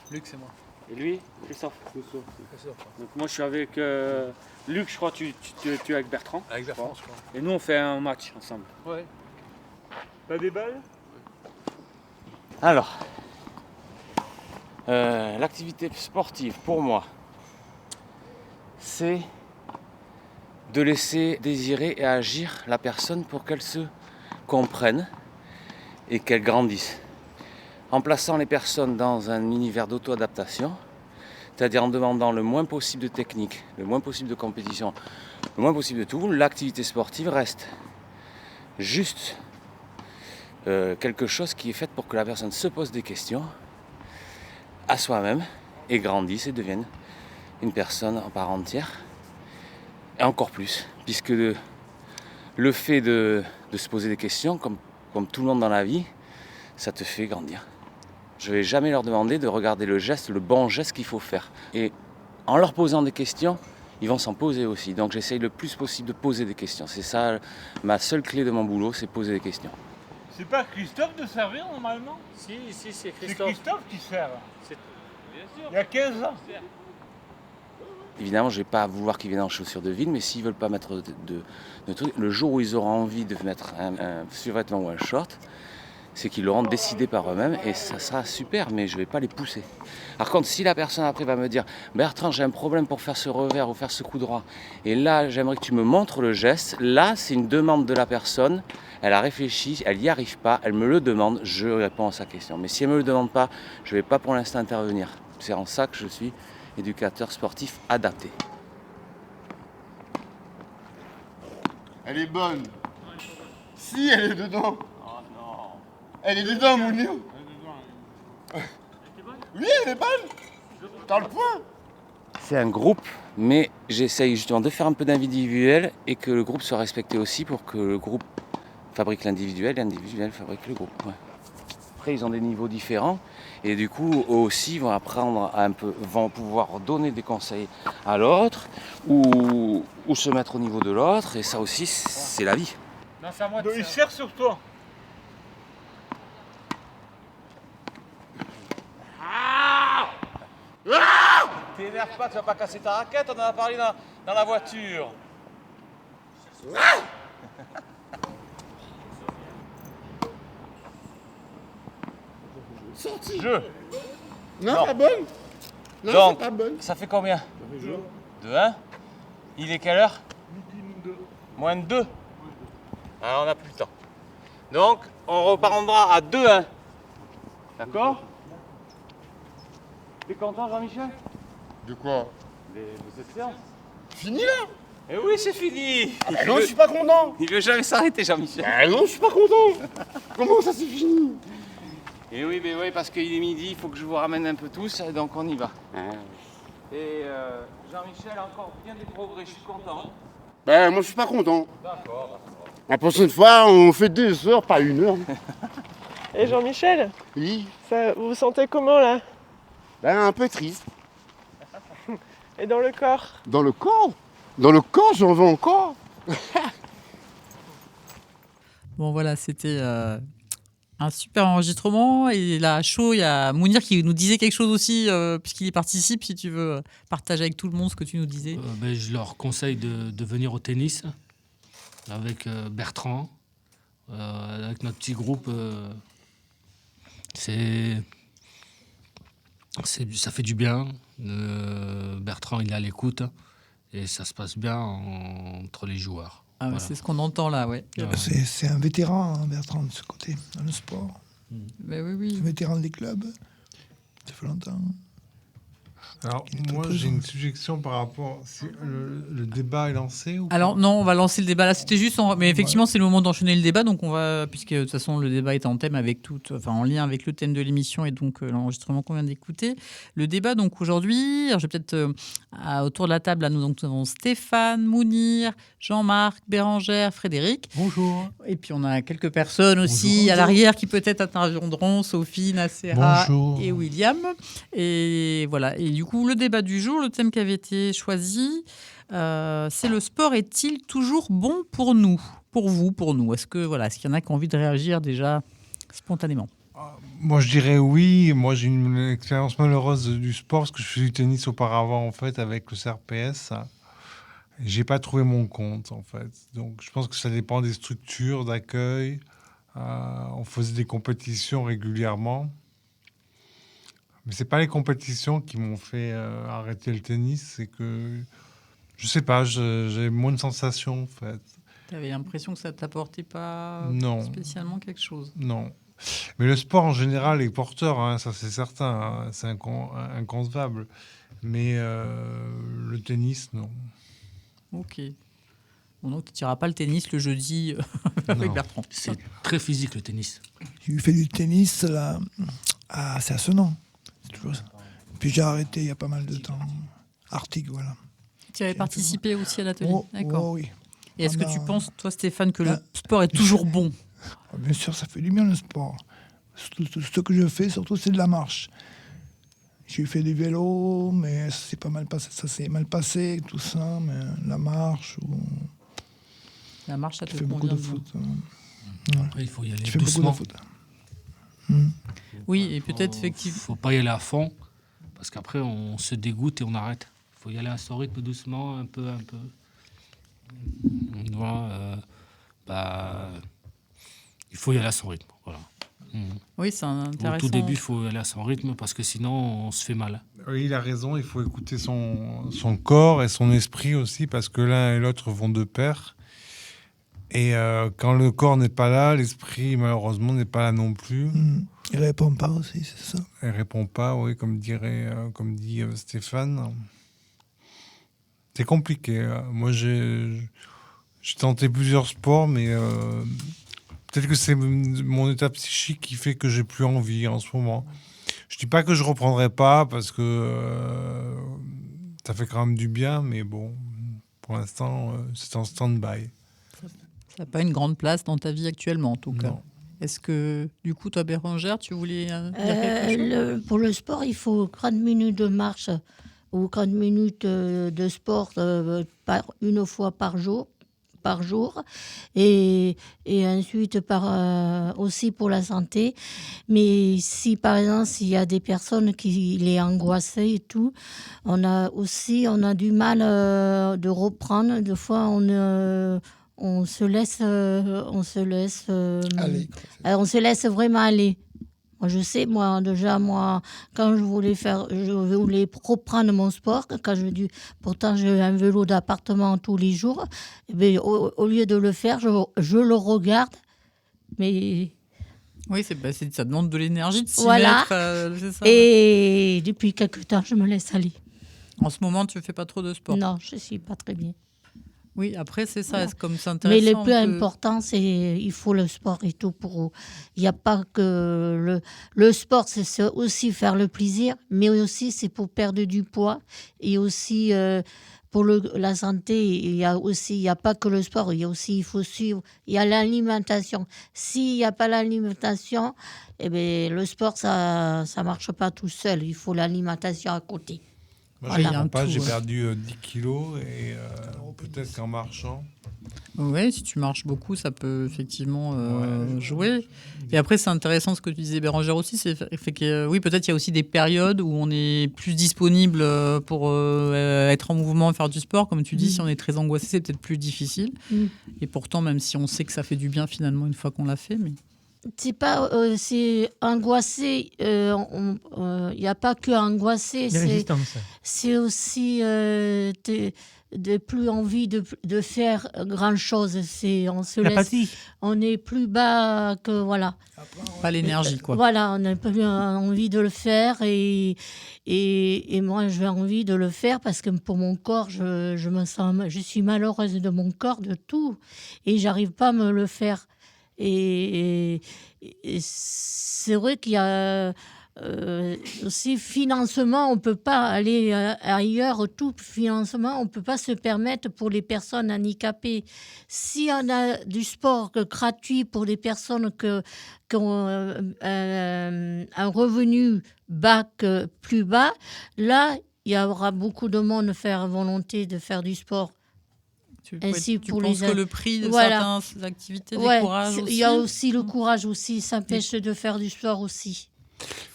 Speaker 23: Luc, c'est moi.
Speaker 14: Et lui, Christophe.
Speaker 19: Donc moi je suis avec Luc, je crois que tu es avec Bertrand.
Speaker 23: Avec Bertrand, je crois.
Speaker 19: Et nous on fait un match ensemble.
Speaker 23: Ouais.
Speaker 12: Pas des balles?
Speaker 14: Alors, l'activité sportive pour moi, c'est de laisser désirer et agir la personne pour qu'elle se comprenne et qu'elle grandisse. En plaçant les personnes dans un univers d'auto-adaptation, c'est-à-dire en demandant le moins possible de technique, le moins possible de compétition, le moins possible de tout, l'activité sportive reste juste quelque chose qui est fait pour que la personne se pose des questions à soi-même et grandisse et devienne une personne en part entière. Et encore plus, puisque
Speaker 6: le fait de se poser des questions, comme tout le monde dans la vie, ça te fait grandir. Je ne vais jamais leur demander de regarder le geste, le bon geste qu'il faut faire. Et en leur posant des questions, ils vont s'en poser aussi. Donc j'essaye le plus possible de poser des questions. C'est ça, ma seule clé de mon boulot, c'est poser des questions.
Speaker 12: C'est pas Christophe de servir normalement?
Speaker 19: Si, c'est
Speaker 12: C'est
Speaker 19: Christophe.
Speaker 12: Christophe qui sert.
Speaker 19: Bien sûr.
Speaker 12: Il y a 15 ans.
Speaker 6: Évidemment, je ne vais pas vouloir qu'ils viennent en chaussures de ville, mais s'ils ne veulent pas mettre de trucs, le jour où ils auront envie de mettre un survêtement ou un short, c'est qu'ils l'auront décidé par eux-mêmes et ça sera super, mais je ne vais pas les pousser. Par contre, si la personne après va me dire « Bertrand, j'ai un problème pour faire ce revers ou faire ce coup droit, et là, j'aimerais que tu me montres le geste », là, c'est une demande de la personne, elle a réfléchi, elle n'y arrive pas, elle me le demande, je réponds à sa question. Mais si elle ne me le demande pas, je ne vais pas pour l'instant intervenir. C'est en ça que je suis éducateur sportif adapté.
Speaker 15: Elle est bonne. Si, elle est dedans. Oh non. Elle est dedans, Mounir. Oui, elle est bonne. T'as le point.
Speaker 6: C'est un groupe, mais j'essaye justement de faire un peu d'individuel et que le groupe soit respecté aussi pour que le groupe fabrique l'individuel et l'individuel fabrique le groupe. Ouais. Après, ils ont des niveaux différents et du coup, eux aussi vont apprendre vont pouvoir donner des conseils à l'autre ou se mettre au niveau de l'autre et ça aussi, c'est la vie.
Speaker 12: Non, c'est à moi de il sert sur toi.
Speaker 6: T'énerve pas, tu vas pas casser ta raquette, on en a parlé dans la voiture.
Speaker 15: Sorti.
Speaker 6: Jeu.
Speaker 15: Non, pas bonne. Non,
Speaker 6: Donc,
Speaker 15: c'est pas bonne.
Speaker 6: ça fait combien? 2-1. Il est quelle heure? Moins de 2. Alors on n'a plus le temps. Donc, on reprendra à 2-1. D'accord? T'es content, Jean-Michel?
Speaker 15: De quoi?
Speaker 6: De cette séance.
Speaker 15: Fini là?
Speaker 6: Eh oui, c'est fini.
Speaker 15: Ah bah non, je suis pas content.
Speaker 6: Il veut jamais s'arrêter, Jean-Michel.
Speaker 15: Ah non, je suis pas content. Comment ça, c'est fini?
Speaker 6: Eh oui, mais oui, parce qu'il est midi, il faut que je vous ramène un peu tous, donc on y va. Et Jean-Michel a encore bien des progrès, je suis content.
Speaker 15: Ben, moi, je suis pas content.
Speaker 6: D'accord.
Speaker 15: La prochaine fois, on fait 2 heures, pas 1 heure.
Speaker 10: Et Jean-Michel,
Speaker 15: Oui.
Speaker 10: vous vous sentez comment là?
Speaker 15: Ben, un peu triste.
Speaker 10: Et dans le corps?
Speaker 15: Dans le corps? Dans le corps, j'en veux encore.
Speaker 21: Bon voilà, c'était un super enregistrement. Et là, à chaud, il y a Mounir qui nous disait quelque chose aussi, puisqu'il y participe, si tu veux partager avec tout le monde ce que tu nous disais.
Speaker 7: Je leur conseille de venir au tennis avec Bertrand, avec notre petit groupe. Ça fait du bien. Bertrand, il est à l'écoute et ça se passe bien entre les joueurs.
Speaker 21: Ah, voilà. C'est ce qu'on entend là, ouais.
Speaker 9: C'est un vétéran, hein, Bertrand, de ce côté, dans le sport.
Speaker 21: Ben oui.
Speaker 9: Un vétéran des clubs. Ça fait longtemps.
Speaker 3: Alors, moi, j'ai une suggestion par rapport... Si le débat est lancé ou
Speaker 21: Alors, non, on va lancer le débat là. C'était juste... Mais effectivement, c'est le moment d'enchaîner le débat. Donc, on va... Puisque, de toute façon, le débat est en thème en lien avec le thème de l'émission et donc l'enregistrement qu'on vient d'écouter. Le débat, donc, aujourd'hui... Alors, je vais peut-être... autour de la table, là, nous avons Stéphane, Mounir, Jean-Marc, Bérangère, Frédéric.
Speaker 3: Bonjour.
Speaker 21: Et puis, on a quelques personnes aussi à l'arrière qui peut-être interviendront. Sophie, Nacera et William. Et voilà. Et du coup, le débat du jour, le thème qui avait été choisi, c'est le sport est-il toujours bon pour nous? Pour vous, pour nous? Est-ce qu'il y en a qui ont envie de réagir déjà spontanément?
Speaker 3: Moi, je dirais oui. Moi, j'ai une expérience malheureuse du sport parce que je faisais du tennis auparavant, en fait, avec le CRPS. J'ai pas trouvé mon compte, en fait. Donc, je pense que ça dépend des structures d'accueil. On faisait des compétitions régulièrement. Mais c'est pas les compétitions qui m'ont fait arrêter le tennis, c'est que, je sais pas, j'ai moins de sensations, en fait.
Speaker 21: Tu avais l'impression que ça t'apportait pas spécialement quelque chose?
Speaker 3: Non. Mais le sport, en général, est porteur, hein, ça c'est certain, hein, c'est inconcevable. Mais le tennis, non.
Speaker 21: Ok. Bon, donc tu n'iras pas le tennis le jeudi avec Bertrand.
Speaker 7: C'est très physique, le tennis.
Speaker 9: J'ai fait du tennis, là, c'est à Senon. Puis j'ai arrêté il y a pas mal de temps. Arctique, voilà.
Speaker 21: Tu avais participé aussi à l'atelier? D'accord.
Speaker 9: Oui.
Speaker 21: Et est-ce que tu penses, toi Stéphane, que le sport est toujours bon?
Speaker 9: Bien sûr, ça fait du bien le sport. Ce que je fais, surtout, c'est de la marche. J'ai fait du vélo, mais c'est pas mal passé. Ça s'est mal passé, tout ça. Mais la marche,
Speaker 21: La marche, ça te
Speaker 9: je fais beaucoup de foot.
Speaker 7: Après, il faut y aller
Speaker 9: Je fais beaucoup
Speaker 7: doucement.
Speaker 9: de foot.
Speaker 21: Oui, et peut-être effectivement.
Speaker 7: Faut pas y aller à fond, parce qu'après, on se dégoûte et on arrête. Il faut y aller à son rythme, doucement, un peu. Voilà, il faut y aller à son rythme. Voilà.
Speaker 21: Oui, c'est intéressant.
Speaker 7: Au tout début, il faut aller à son rythme, parce que sinon, on se fait mal.
Speaker 3: Oui, il a raison, il faut écouter son corps et son esprit aussi, parce que l'un et l'autre vont de pair. Et quand le corps n'est pas là, l'esprit, malheureusement, n'est pas là non plus.
Speaker 9: Il répond pas aussi, c'est ça?
Speaker 3: Il répond pas, oui, comme dit Stéphane. C'est compliqué. Moi, j'ai tenté plusieurs sports, mais peut-être que c'est mon état psychique qui fait que j'ai plus envie en ce moment. Je dis pas que je reprendrai pas, parce que ça fait quand même du bien, mais bon, pour l'instant, c'est en stand-by.
Speaker 21: Ça n'a pas une grande place dans ta vie actuellement, en tout cas.
Speaker 3: Non.
Speaker 21: Est-ce que, du coup, toi, Bérangère, tu voulais dire quelque chose?
Speaker 8: Pour le sport, il faut 30 minutes de marche ou 30 minutes de sport une fois par jour. Et ensuite aussi pour la santé. Mais si par exemple il y a des personnes qui les angoissent et tout, on a du mal de reprendre. Des fois on se laisse vraiment aller. Moi, je sais, quand je voulais reprendre mon sport, pourtant j'ai un vélo d'appartement tous les jours, et bien, au lieu de le faire, je le regarde, mais...
Speaker 21: Oui, ça demande de l'énergie de s'y
Speaker 8: voilà.
Speaker 21: mettre. C'est ça.
Speaker 8: Et depuis quelques temps, je me laisse aller.
Speaker 21: En ce moment, tu ne fais pas trop de sport?
Speaker 8: Non, je ne suis pas très bien.
Speaker 21: Oui, après, c'est ça.
Speaker 8: Voilà.
Speaker 21: Comme c'est intéressant.
Speaker 8: Mais le plus important, c'est il faut le sport et tout. Il n'y a pas que le sport, c'est aussi faire le plaisir, mais aussi c'est pour perdre du poids. Et aussi pour la santé, il y a pas que le sport, il faut suivre. Il y a l'alimentation. S'il n'y a pas l'alimentation, eh bien, le sport, ça ne marche pas tout seul. Il faut l'alimentation à côté.
Speaker 3: Moi, je ne comprends pas, j'ai perdu 10 kilos et peut-être qu'en marchant.
Speaker 21: Oui, si tu marches beaucoup, ça peut effectivement jouer. Et après, c'est intéressant ce que tu disais, Bérangère, aussi. Oui, peut-être il y a aussi des périodes où on est plus disponible pour être en mouvement et faire du sport. Comme tu dis, si on est très angoissé, c'est peut-être plus difficile. Et pourtant, même si on sait que ça fait du bien finalement une fois qu'on l'a fait, mais...
Speaker 8: C'est angoissé, il n'y a pas que angoissé, c'est aussi de plus envie de faire grand chose. On est plus bas que voilà.
Speaker 21: Pas l'énergie quoi.
Speaker 8: Voilà, on n'a pas envie de le faire et moi j'ai envie de le faire parce que pour mon corps, je suis malheureuse de mon corps, de tout, et j'arrive pas à me le faire. Et c'est vrai qu'il y a aussi financement, on ne peut pas aller ailleurs, tout financement, on ne peut pas se permettre pour les personnes handicapées. Si on a du sport gratuit pour les personnes qui ont un revenu plus bas, là, il y aura beaucoup de monde faire volonté de faire du sport.
Speaker 21: Tu penses que le prix de certaines activités décourage aussi?
Speaker 8: Il y a aussi le courage aussi, ça empêche de faire du sport aussi.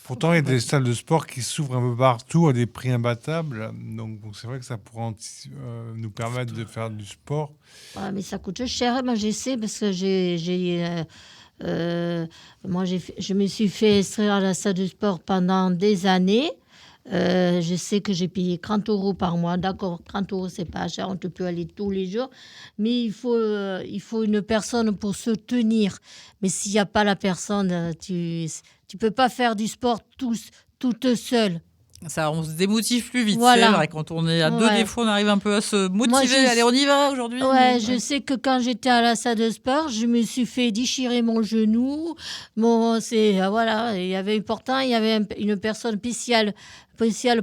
Speaker 3: Pourtant, il y a des salles de sport qui s'ouvrent un peu partout à des prix imbattables. Donc c'est vrai que ça pourrait nous permettre de faire du sport.
Speaker 8: Ouais, mais ça coûte cher. Moi, j'essaie parce que je me suis fait extraire à la salle de sport pendant des années. Je sais que j'ai payé 30 € par mois. D'accord, 30 €, c'est pas cher, on peut aller tous les jours. Mais il faut une personne pour se tenir. Mais s'il n'y a pas la personne, tu peux pas faire du sport toute seule.
Speaker 21: Ça, on se démotive plus vite,
Speaker 8: Voilà.
Speaker 21: c'est vrai. Quand on est à deux, des fois, on arrive un peu à se motiver.
Speaker 8: Moi,
Speaker 21: Allez, on y va aujourd'hui.
Speaker 8: Ouais, je sais que quand j'étais à la salle de sport, je me suis fait déchirer mon genou. Voilà, il y avait pourtant il y avait une personne spéciale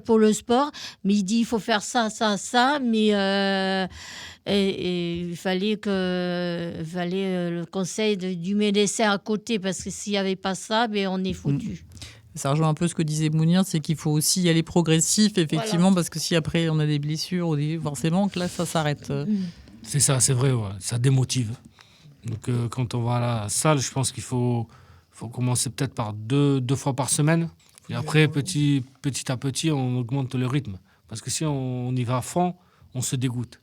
Speaker 8: pour le sport, mais il dit il faut faire ça, mais et il fallait le conseil du médecin à côté, parce que s'il n'y avait pas ça, ben on est foutu.
Speaker 21: Ça rejoint un peu ce que disait Mounir, c'est qu'il faut aussi y aller progressif, effectivement, parce que si après on a des blessures, forcément que là ça s'arrête.
Speaker 7: C'est ça, c'est vrai, ouais, ça démotive. Donc quand on va à la salle, je pense qu'il faut commencer peut-être par deux fois par semaine. Et après, petit à petit, on augmente le rythme. Parce que si on y va à fond, on se dégoûte.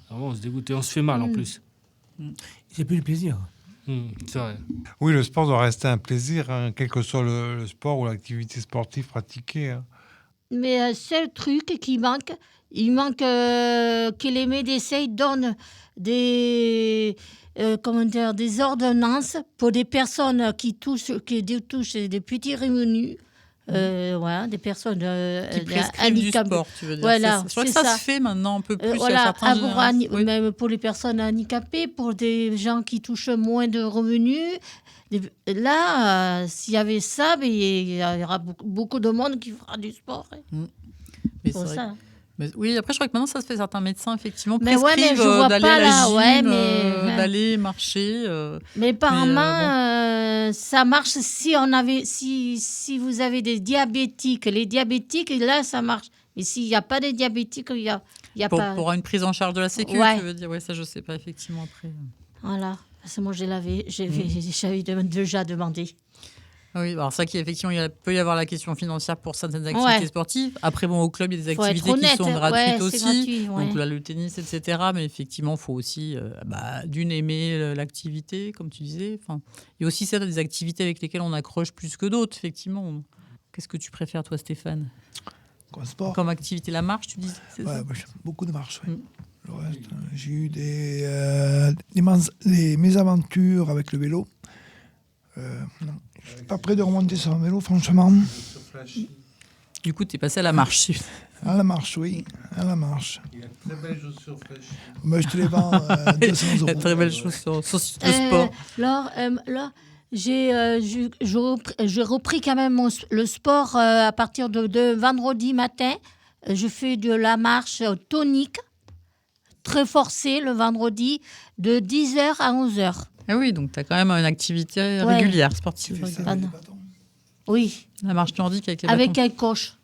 Speaker 7: Vraiment, on se dégoûte et on se fait mal en plus.
Speaker 4: C'est plus du plaisir.
Speaker 7: C'est vrai.
Speaker 3: Oui, le sport doit rester un plaisir, hein, quel que soit le sport ou l'activité sportive pratiquée. Hein.
Speaker 8: Mais seul truc qui manque, que les médecins donnent des ordonnances pour des personnes qui touchent des petits revenus. Des personnes
Speaker 21: qui prescrivent du sport, tu veux dire.
Speaker 8: Voilà,
Speaker 21: je crois que ça se fait maintenant un peu plus.
Speaker 8: Même pour les personnes handicapées, pour des gens qui touchent moins de revenus. Là, s'il y avait ça, il y aura beaucoup de monde qui fera du sport.
Speaker 21: Mais
Speaker 8: pour
Speaker 21: c'est
Speaker 8: ça.
Speaker 21: vrai. Mais oui, après, je crois que maintenant, ça se fait. Certains médecins, effectivement,
Speaker 8: mais
Speaker 21: prescrivent d'aller à la gym, d'aller marcher.
Speaker 8: Mais apparemment, ça marche si vous avez des diabétiques. Les diabétiques, là, ça marche. Mais s'il n'y a pas de diabétiques, il y a pas...
Speaker 21: Pour une prise en charge de la Sécu, tu veux dire. Ouais, ça, je ne sais pas, effectivement, après.
Speaker 8: Voilà. Parce que moi, j'avais déjà demandé.
Speaker 21: Oui, alors ça qui effectivement, il peut y avoir la question financière pour certaines activités sportives. Après, au club, il y a des activités qui sont gratuites aussi.
Speaker 8: Gratuit,
Speaker 21: donc là, le tennis, etc. Mais effectivement, il faut aussi d'une aimer l'activité, comme tu disais. Enfin, il y a aussi des activités avec lesquelles on accroche plus que d'autres, effectivement. Qu'est-ce que tu préfères, toi, Stéphane ?
Speaker 9: Comme sport.
Speaker 21: Comme activité, la marche, tu disais.
Speaker 9: Moi, j'aime beaucoup de marche. Oui. Le reste, j'ai eu des mésaventures avec le vélo. Non. Je ne suis pas prêt de remonter sur un vélo, franchement.
Speaker 21: Du coup, tu es passé à la marche.
Speaker 9: À la marche, oui. À la marche.
Speaker 3: Il y a très belles chaussures fraîches.
Speaker 9: Moi, je te les vends 200 €.
Speaker 21: Il y a très belles chaussures de sport.
Speaker 8: Là, j'ai repris quand même le sport à partir de vendredi matin. Je fais de la marche tonique, très forcée le vendredi, de 10h à 11h.
Speaker 21: Ah oui, donc tu as quand même une activité régulière, sportive.
Speaker 8: Oui.
Speaker 21: La marche nordique avec les bâtons.
Speaker 8: Avec un coach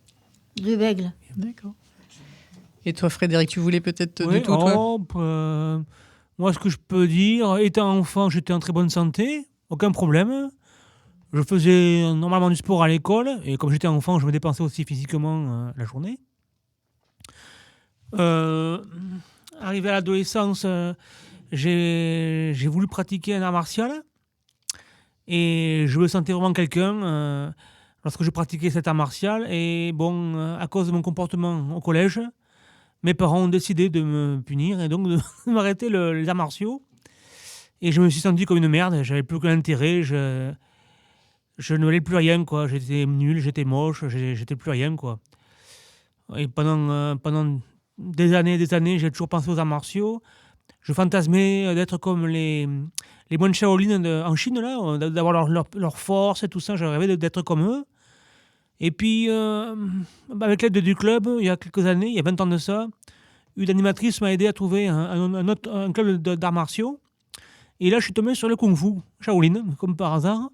Speaker 8: de Bègle.
Speaker 21: D'accord. Et toi, Frédéric, tu voulais peut-être
Speaker 4: oui,
Speaker 21: du tout, toi
Speaker 4: moi, ce que je peux dire, étant enfant, j'étais en très bonne santé, aucun problème. Je faisais normalement du sport à l'école, et comme j'étais enfant, je me dépensais aussi physiquement la journée. Arrivé à l'adolescence... J'ai voulu pratiquer un art martial et je me sentais vraiment quelqu'un lorsque je pratiquais cet art martial. Et bon, à cause de mon comportement au collège, mes parents ont décidé de me punir et donc de m'arrêter les arts martiaux. Et je me suis senti comme une merde, j'avais plus aucun intérêt, je ne valais plus rien, quoi. J'étais nul, j'étais moche, j'étais plus rien, quoi. Et pendant des années, j'ai toujours pensé aux arts martiaux. Je fantasmais d'être comme les moines Shaolin en Chine, là, d'avoir leur force et tout ça. Je rêvais d'être comme eux. Et puis, avec l'aide du club, il y a quelques années, il y a 20 ans de ça, une animatrice m'a aidé à trouver un club d'arts martiaux. Et là, je suis tombé sur le Kung Fu Shaolin, comme par hasard.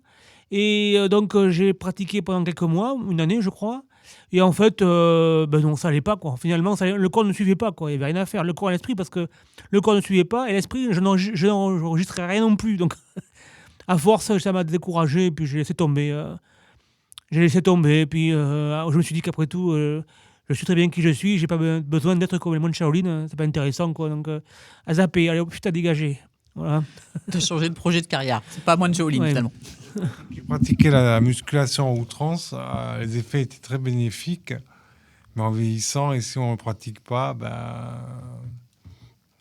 Speaker 4: Et donc, j'ai pratiqué pendant quelques mois, une année, je crois. Et en fait, non, ça allait pas, quoi. Finalement, le corps ne suivait pas, quoi. Il n'y avait rien à faire. Le corps et l'esprit, parce que le corps ne suivait pas, et l'esprit, je n'enregistrais rien non plus. Donc, à force, ça m'a découragé, et puis j'ai laissé tomber. Puis je me suis dit qu'après tout, je suis très bien qui je suis, j'ai pas besoin d'être comme les moines Shaolin, c'est pas intéressant, quoi. Donc, à zapper, allez, putain, dégagé. Voilà.
Speaker 21: De changer de projet de carrière. C'est pas moine Shaolin, finalement.
Speaker 3: J'ai pratiqué la musculation à outrance, les effets étaient très bénéfiques, mais en vieillissant, et si on ne le pratique pas,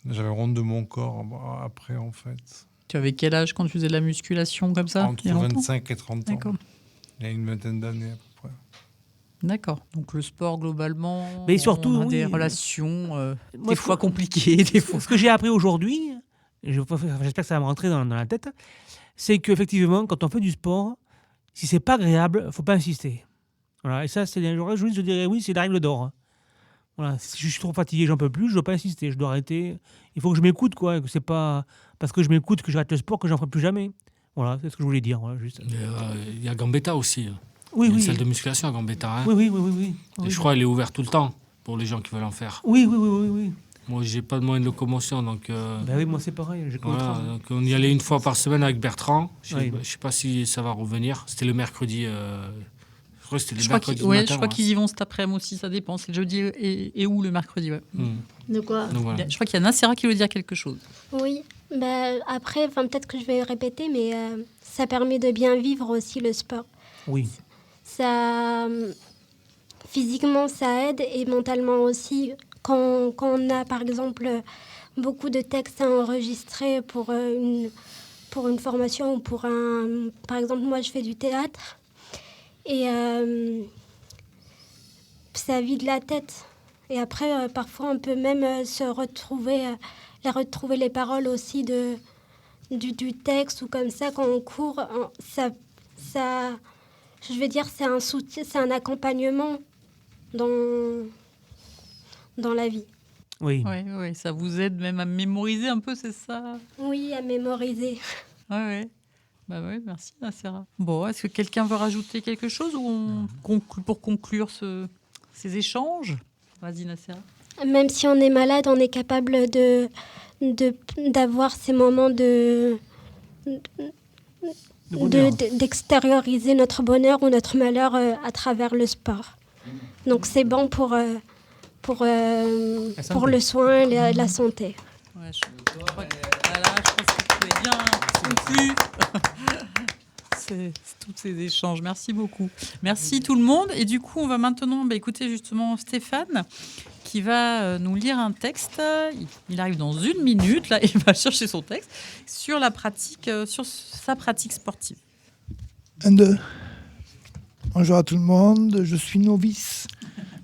Speaker 3: j'avais honte de mon corps après, en fait.
Speaker 21: Tu avais quel âge quand tu faisais de la musculation comme ça?
Speaker 3: Entre 25 et 30 ans.
Speaker 21: D'accord.
Speaker 3: Il y a une vingtaine d'années à peu près.
Speaker 21: D'accord. Donc le sport, globalement,
Speaker 4: Mais surtout,
Speaker 21: on a
Speaker 4: oui.
Speaker 21: des relations
Speaker 4: Moi,
Speaker 21: des fois compliquées. Des fois.
Speaker 4: Ce que j'ai appris aujourd'hui, et j'espère que ça va me rentrer dans la tête, c'est qu'effectivement, quand on fait du sport, si c'est pas agréable, il ne faut pas insister. Voilà. Et ça, je dirais oui, c'est la règle d'or. Voilà. Si je suis trop fatigué, j'en peux plus, je ne dois pas insister, je dois arrêter. Il faut que je m'écoute, quoi. Et que c'est pas parce que je m'écoute que j'arrête le sport que j'en ferai plus jamais. Voilà, c'est ce que je voulais dire. Voilà, juste.
Speaker 7: Il y a Gambetta aussi.
Speaker 4: Oui,
Speaker 7: il y a
Speaker 4: oui.
Speaker 7: une salle de musculation à Gambetta. Hein.
Speaker 4: Oui.
Speaker 7: Et je crois qu'elle est ouverte tout le temps pour les gens qui veulent en faire.
Speaker 4: Oui.
Speaker 7: Moi, j'ai pas de moyen de locomotion, donc.
Speaker 4: Ben oui, moi c'est pareil.
Speaker 7: Voilà, donc on y allait une fois par semaine avec Bertrand. Je
Speaker 4: Oui.
Speaker 7: sais pas si ça va revenir. C'était le mercredi. Je crois que c'était le
Speaker 21: Je crois
Speaker 7: mercredi
Speaker 21: qu'ils
Speaker 7: matin.
Speaker 21: je crois qu'ils y vont cet après-midi aussi, ça dépend. C'est le jeudi et où le mercredi. Ouais.
Speaker 8: De quoi?
Speaker 7: Donc, voilà.
Speaker 21: Je crois qu'il y a Nacera qui veut dire quelque chose.
Speaker 18: Oui, après, peut-être que je vais répéter, mais ça permet de bien vivre aussi le sport.
Speaker 4: Oui.
Speaker 18: Ça, physiquement, ça aide et mentalement aussi. Quand on a, par exemple, beaucoup de textes à enregistrer pour une formation ou pour un... Par exemple, moi, je fais du théâtre et ça vide la tête. Et après, parfois, on peut même retrouver les paroles aussi du texte ou comme ça, quand on court. Je veux dire, c'est un soutien, c'est un accompagnement dans la vie.
Speaker 4: Oui.
Speaker 21: Oui, ça vous aide même à mémoriser un peu, c'est ça?
Speaker 18: Oui, à mémoriser.
Speaker 21: Oui. Bah ouais, merci Nacera. Bon, est-ce que quelqu'un veut rajouter quelque chose ou on conclut pour conclure ces échanges? Vas-y Nacera.
Speaker 18: Même si on est malade, on est capable d'avoir ces moments d'extérioriser notre bonheur ou notre malheur à travers le sport. Donc c'est bon pour le soin et la santé.
Speaker 21: Ouais, je crois que tu es bien conclu. C'est tous ces échanges. Merci beaucoup. Merci tout le monde. Et du coup, on va maintenant écouter justement Stéphane qui va nous lire un texte. Il arrive dans 1 minute. Là, il va chercher son texte sur la pratique, sur sa pratique sportive.
Speaker 9: 1, 2. Bonjour à tout le monde. Je suis novice.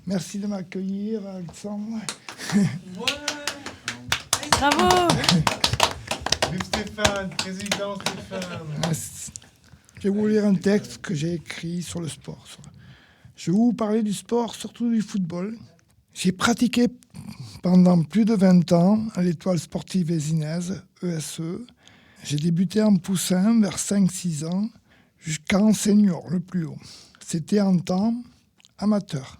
Speaker 9: Merci de m'accueillir, Alexandre.
Speaker 1: Bravo.
Speaker 3: Vive Stéphane, président Stéphane.
Speaker 9: Je vais vous lire un texte que j'ai écrit sur le sport. Je vais vous parler du sport, surtout du football. J'ai pratiqué pendant plus de 20 ans à l'Étoile sportive Ésinaise, ESE. J'ai débuté en poussin vers 5-6 ans, jusqu'en senior, le plus haut. C'était en temps amateur.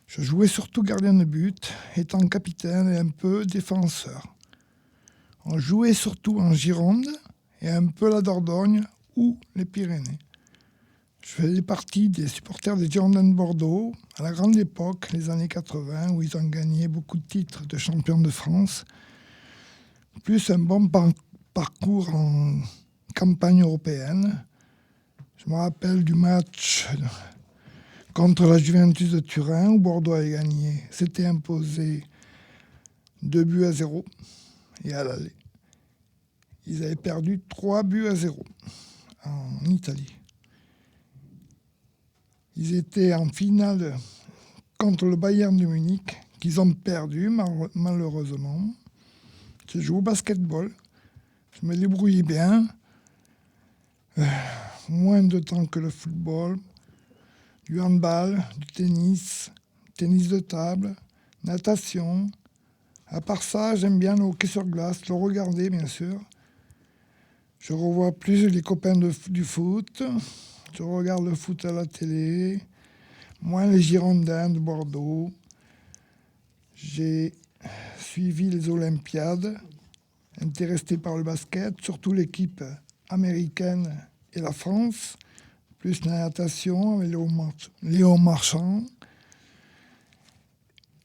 Speaker 9: Je jouais surtout gardien de but, étant capitaine et un peu défenseur. On jouait surtout en Gironde et un peu la Dordogne ou les Pyrénées. Je faisais partie des supporters des Girondins de Bordeaux à la grande époque, les années 80, où ils ont gagné beaucoup de titres de champions de France, plus un bon parcours en campagne européenne. Je me rappelle du match contre la Juventus de Turin, où Bordeaux a gagné. C'était imposé 2-0 et à l'aller. Ils avaient perdu 3-0 en Italie. Ils étaient en finale contre le Bayern de Munich, qu'ils ont perdu malheureusement. Je joue au basketball. Je me débrouillais bien. Moins de temps que le football. Du handball, du tennis de table, natation. À part ça, j'aime bien le hockey sur glace, le regarder bien sûr. Je revois plus les copains du foot. Je regarde le foot à la télé. Moins les Girondins de Bordeaux. J'ai suivi les Olympiades, intéressé par le basket, surtout l'équipe américaine et la France, plus la natation avec Léon Marchand.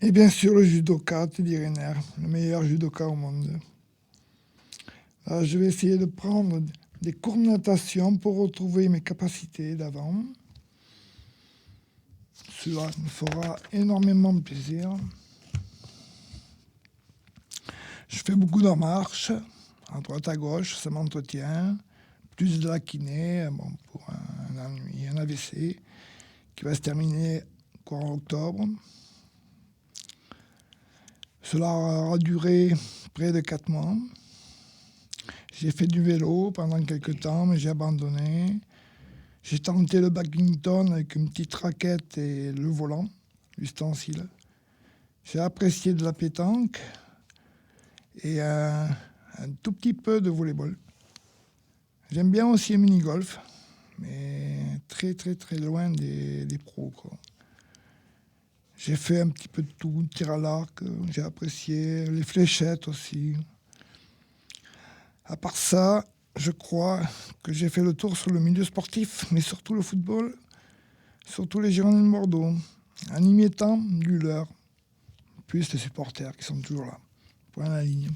Speaker 9: Et bien sûr le judoka Teddy Riner, le meilleur judoka au monde. Là, je vais essayer de prendre des cours de natation pour retrouver mes capacités d'avant. Cela me fera énormément plaisir. Je fais beaucoup de marches, à droite à gauche, ça m'entretient. Plus de la kiné, pour un AVC, qui va se terminer courant octobre. Cela aura duré près de 4 mois. J'ai fait du vélo pendant quelques temps, mais j'ai abandonné. J'ai tenté le badminton avec une petite raquette et le volant, l'ustensile. J'ai apprécié de la pétanque et un tout petit peu de volleyball. J'aime bien aussi le mini-golf, mais très très très loin des pros, quoi. J'ai fait un petit peu de tout, tir à l'arc, j'ai apprécié, les fléchettes aussi. À part ça, je crois que j'ai fait le tour sur le milieu sportif, mais surtout le football, surtout les Girondins de Bordeaux. En y mettant du leur, plus les supporters qui sont toujours là. Point à la ligne.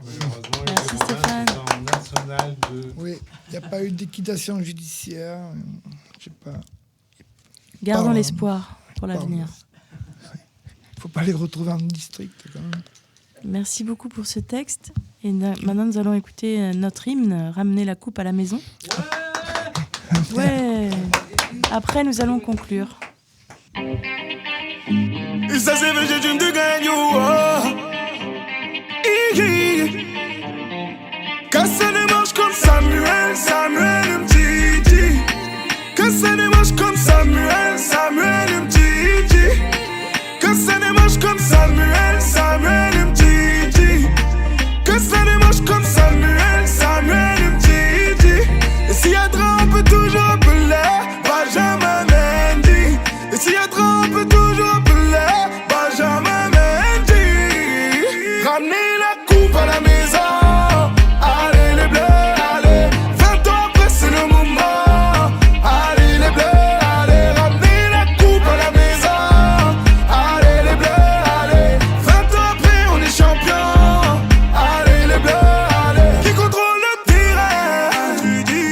Speaker 3: Merci Stéphane. National de...
Speaker 9: Oui, il n'y a pas eu d'équitation judiciaire. Je sais pas.
Speaker 1: Gardons l'espoir pour l'avenir.
Speaker 9: Il ne faut pas les retrouver en district quand même.
Speaker 1: Merci beaucoup pour ce texte. Et maintenant, nous allons écouter notre hymne, Ramener la coupe à la maison. Ouais. Après, nous allons conclure.
Speaker 5: Et ça, c'est vrai, j'ai de gagner. Casse les manches comme Samuel, Samuel Mtiti. Casse les manches comme Samuel, Samuel Mtiti. Casse les manches comme Samuel, Samuel Mtiti. Casse les manches comme Samuel, Samuel Mtiti. Et s'il y a trop, on peut toujours appeler Benjamin Mendy. Et s'il y a trop, on peut toujours appeler Benjamin Mendy. Ramenez la coupe à la maison. Allez les bleus, allez. 20 ans après c'est le moment. Allez les bleus, allez. Ramenez la coupe à la maison. Allez les bleus, allez. 20 ans après on est champion. Allez les bleus, allez. Qui contrôle le terrain?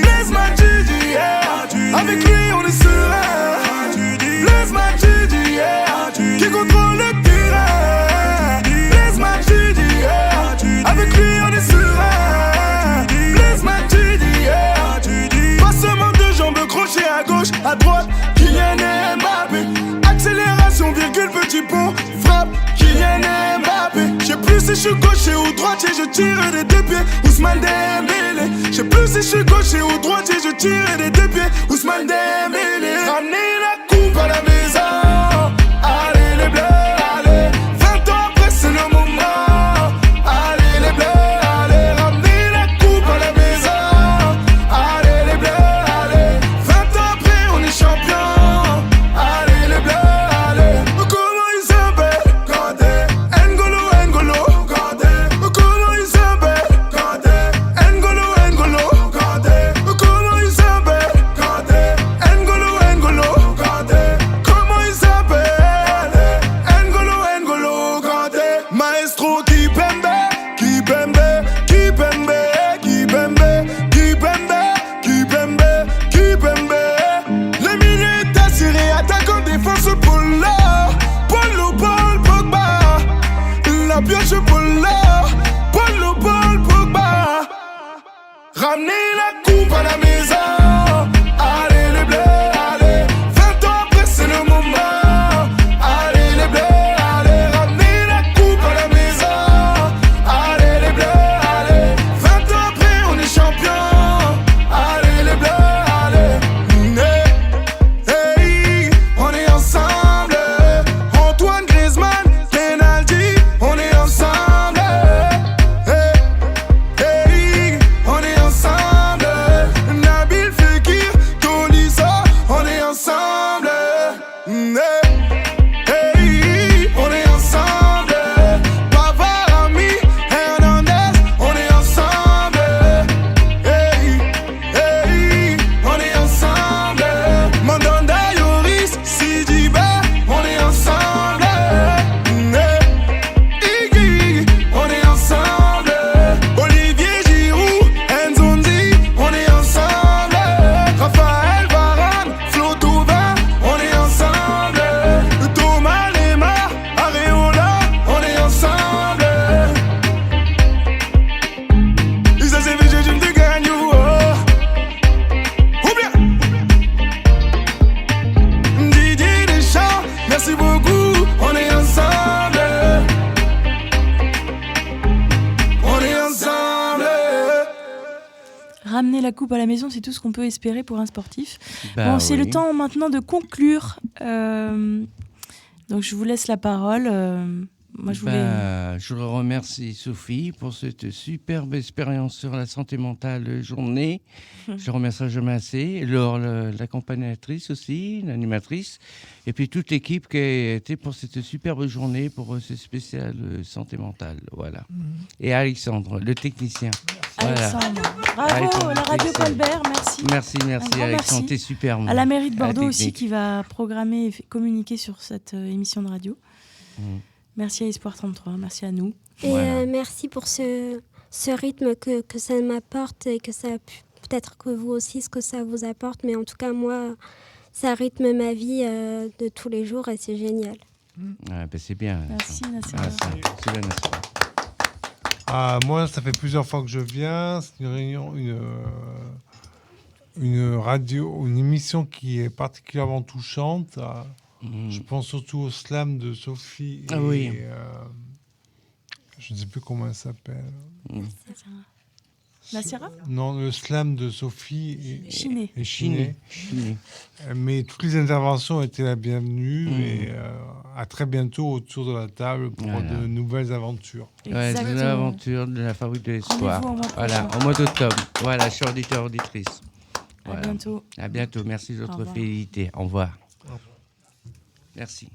Speaker 5: Blaise Matuidi, yeah. Avec lui on est serein. Blaise Matuidi, yeah. Qui contrôle le terrain? Blaise Matuidi, yeah. Avec lui on est serein. Blaise Matuidi, yeah. Passement de jambes, crochet à gauche, à droite, Kylian Mbappé. Accélération, virgule, petit pont, frappe, Kylian Mbappé. Je sais plus si je suis gaucher ou droitier, je tire des deux pieds, Ousmane Dembélé. Je sais plus si je suis gaucher ou droitier, je tire des deux pieds, Ousmane Dembélé. Ramenez la coupe à la maison. Allez les bleus, allez. 20 ans après c'est le moment. Allez les bleus, allez. Ramenez la coupe à la maison. Allez les bleus, allez. 20 ans après on est champion. Allez les bleus, allez. Comment ils s'appellent? Kanté, N'Golo, N'Golo, Kanté. Comment ils s'appellent? Kanté, N'Golo, N'Golo, Kanté. Comment ils s'appellent? Kanté, N'Golo, N'Golo, Kanté. Comment ils s'appellent? N'Golo, N'Golo, Kanté. Maestro Kipembe, Kipembe, Kipembe, Kipembe, Kipembe, Kipembe, Kipembe. Les milieux est assuré, attaquant, défense, Polo, Polo, Paul, Pogba. La pioche, Polo, Polo, Paul, Pogba. Ramenez la coupe à la maison. Allez les bleus, allez. 20 ans après c'est le moment. Allez les bleus, allez. Ramenez la coupe à la maison. Allez les bleus, allez. 20 ans après on est champion. Allez les bleus, allez. Hey, on est ensemble. Antoine Griezmann, penalty, on est ensemble. Hey, on est ensemble.
Speaker 1: coupe à la maison, c'est tout ce qu'on peut espérer pour un sportif.
Speaker 2: Bah
Speaker 1: bon, c'est
Speaker 2: oui.
Speaker 1: le temps maintenant de conclure. Donc je vous laisse la parole. Moi,
Speaker 2: Je remercie Sophie pour cette superbe expérience sur la santé mentale journée. Je remercie jamais assez. Laure, l'accompagnatrice aussi, l'animatrice. Et puis toute l'équipe qui a été pour cette superbe journée, pour ce spécial santé mentale. Voilà. Et Alexandre, le technicien.
Speaker 1: Alexandre. Bravo, la radio Colbert, merci.
Speaker 2: Merci, Alexandre, t'es superbe.
Speaker 1: À la mairie de Bordeaux aussi qui va programmer et communiquer sur cette émission de radio. Merci à Espoir 33, merci à nous.
Speaker 18: Et merci pour ce rythme que ça m'apporte et que ça peut-être que vous aussi, ce que ça vous apporte. Mais en tout cas, moi, ça rythme ma vie de tous les jours et c'est génial.
Speaker 2: C'est bien.
Speaker 1: Merci,
Speaker 2: c'est bien,
Speaker 3: moi, ça fait plusieurs fois que je viens. C'est une réunion, une radio, une émission qui est particulièrement touchante. Je pense surtout au slam de Sophie.
Speaker 2: Oui.
Speaker 3: Je ne sais plus comment elle s'appelle.
Speaker 1: Nassira ?
Speaker 3: Non, le slam de Sophie et
Speaker 2: Chiné.
Speaker 3: Mais toutes les interventions étaient la bienvenue et à très bientôt autour de la table pour de nouvelles aventures.
Speaker 2: Ouais, de nouvelles aventures de la Fabrique de l'Espoir. Voilà, au mois d'octobre. Voilà, je suis auditeur, auditrice.
Speaker 1: Voilà. À bientôt.
Speaker 2: À bientôt. Merci de votre fidélité. Au revoir. Merci.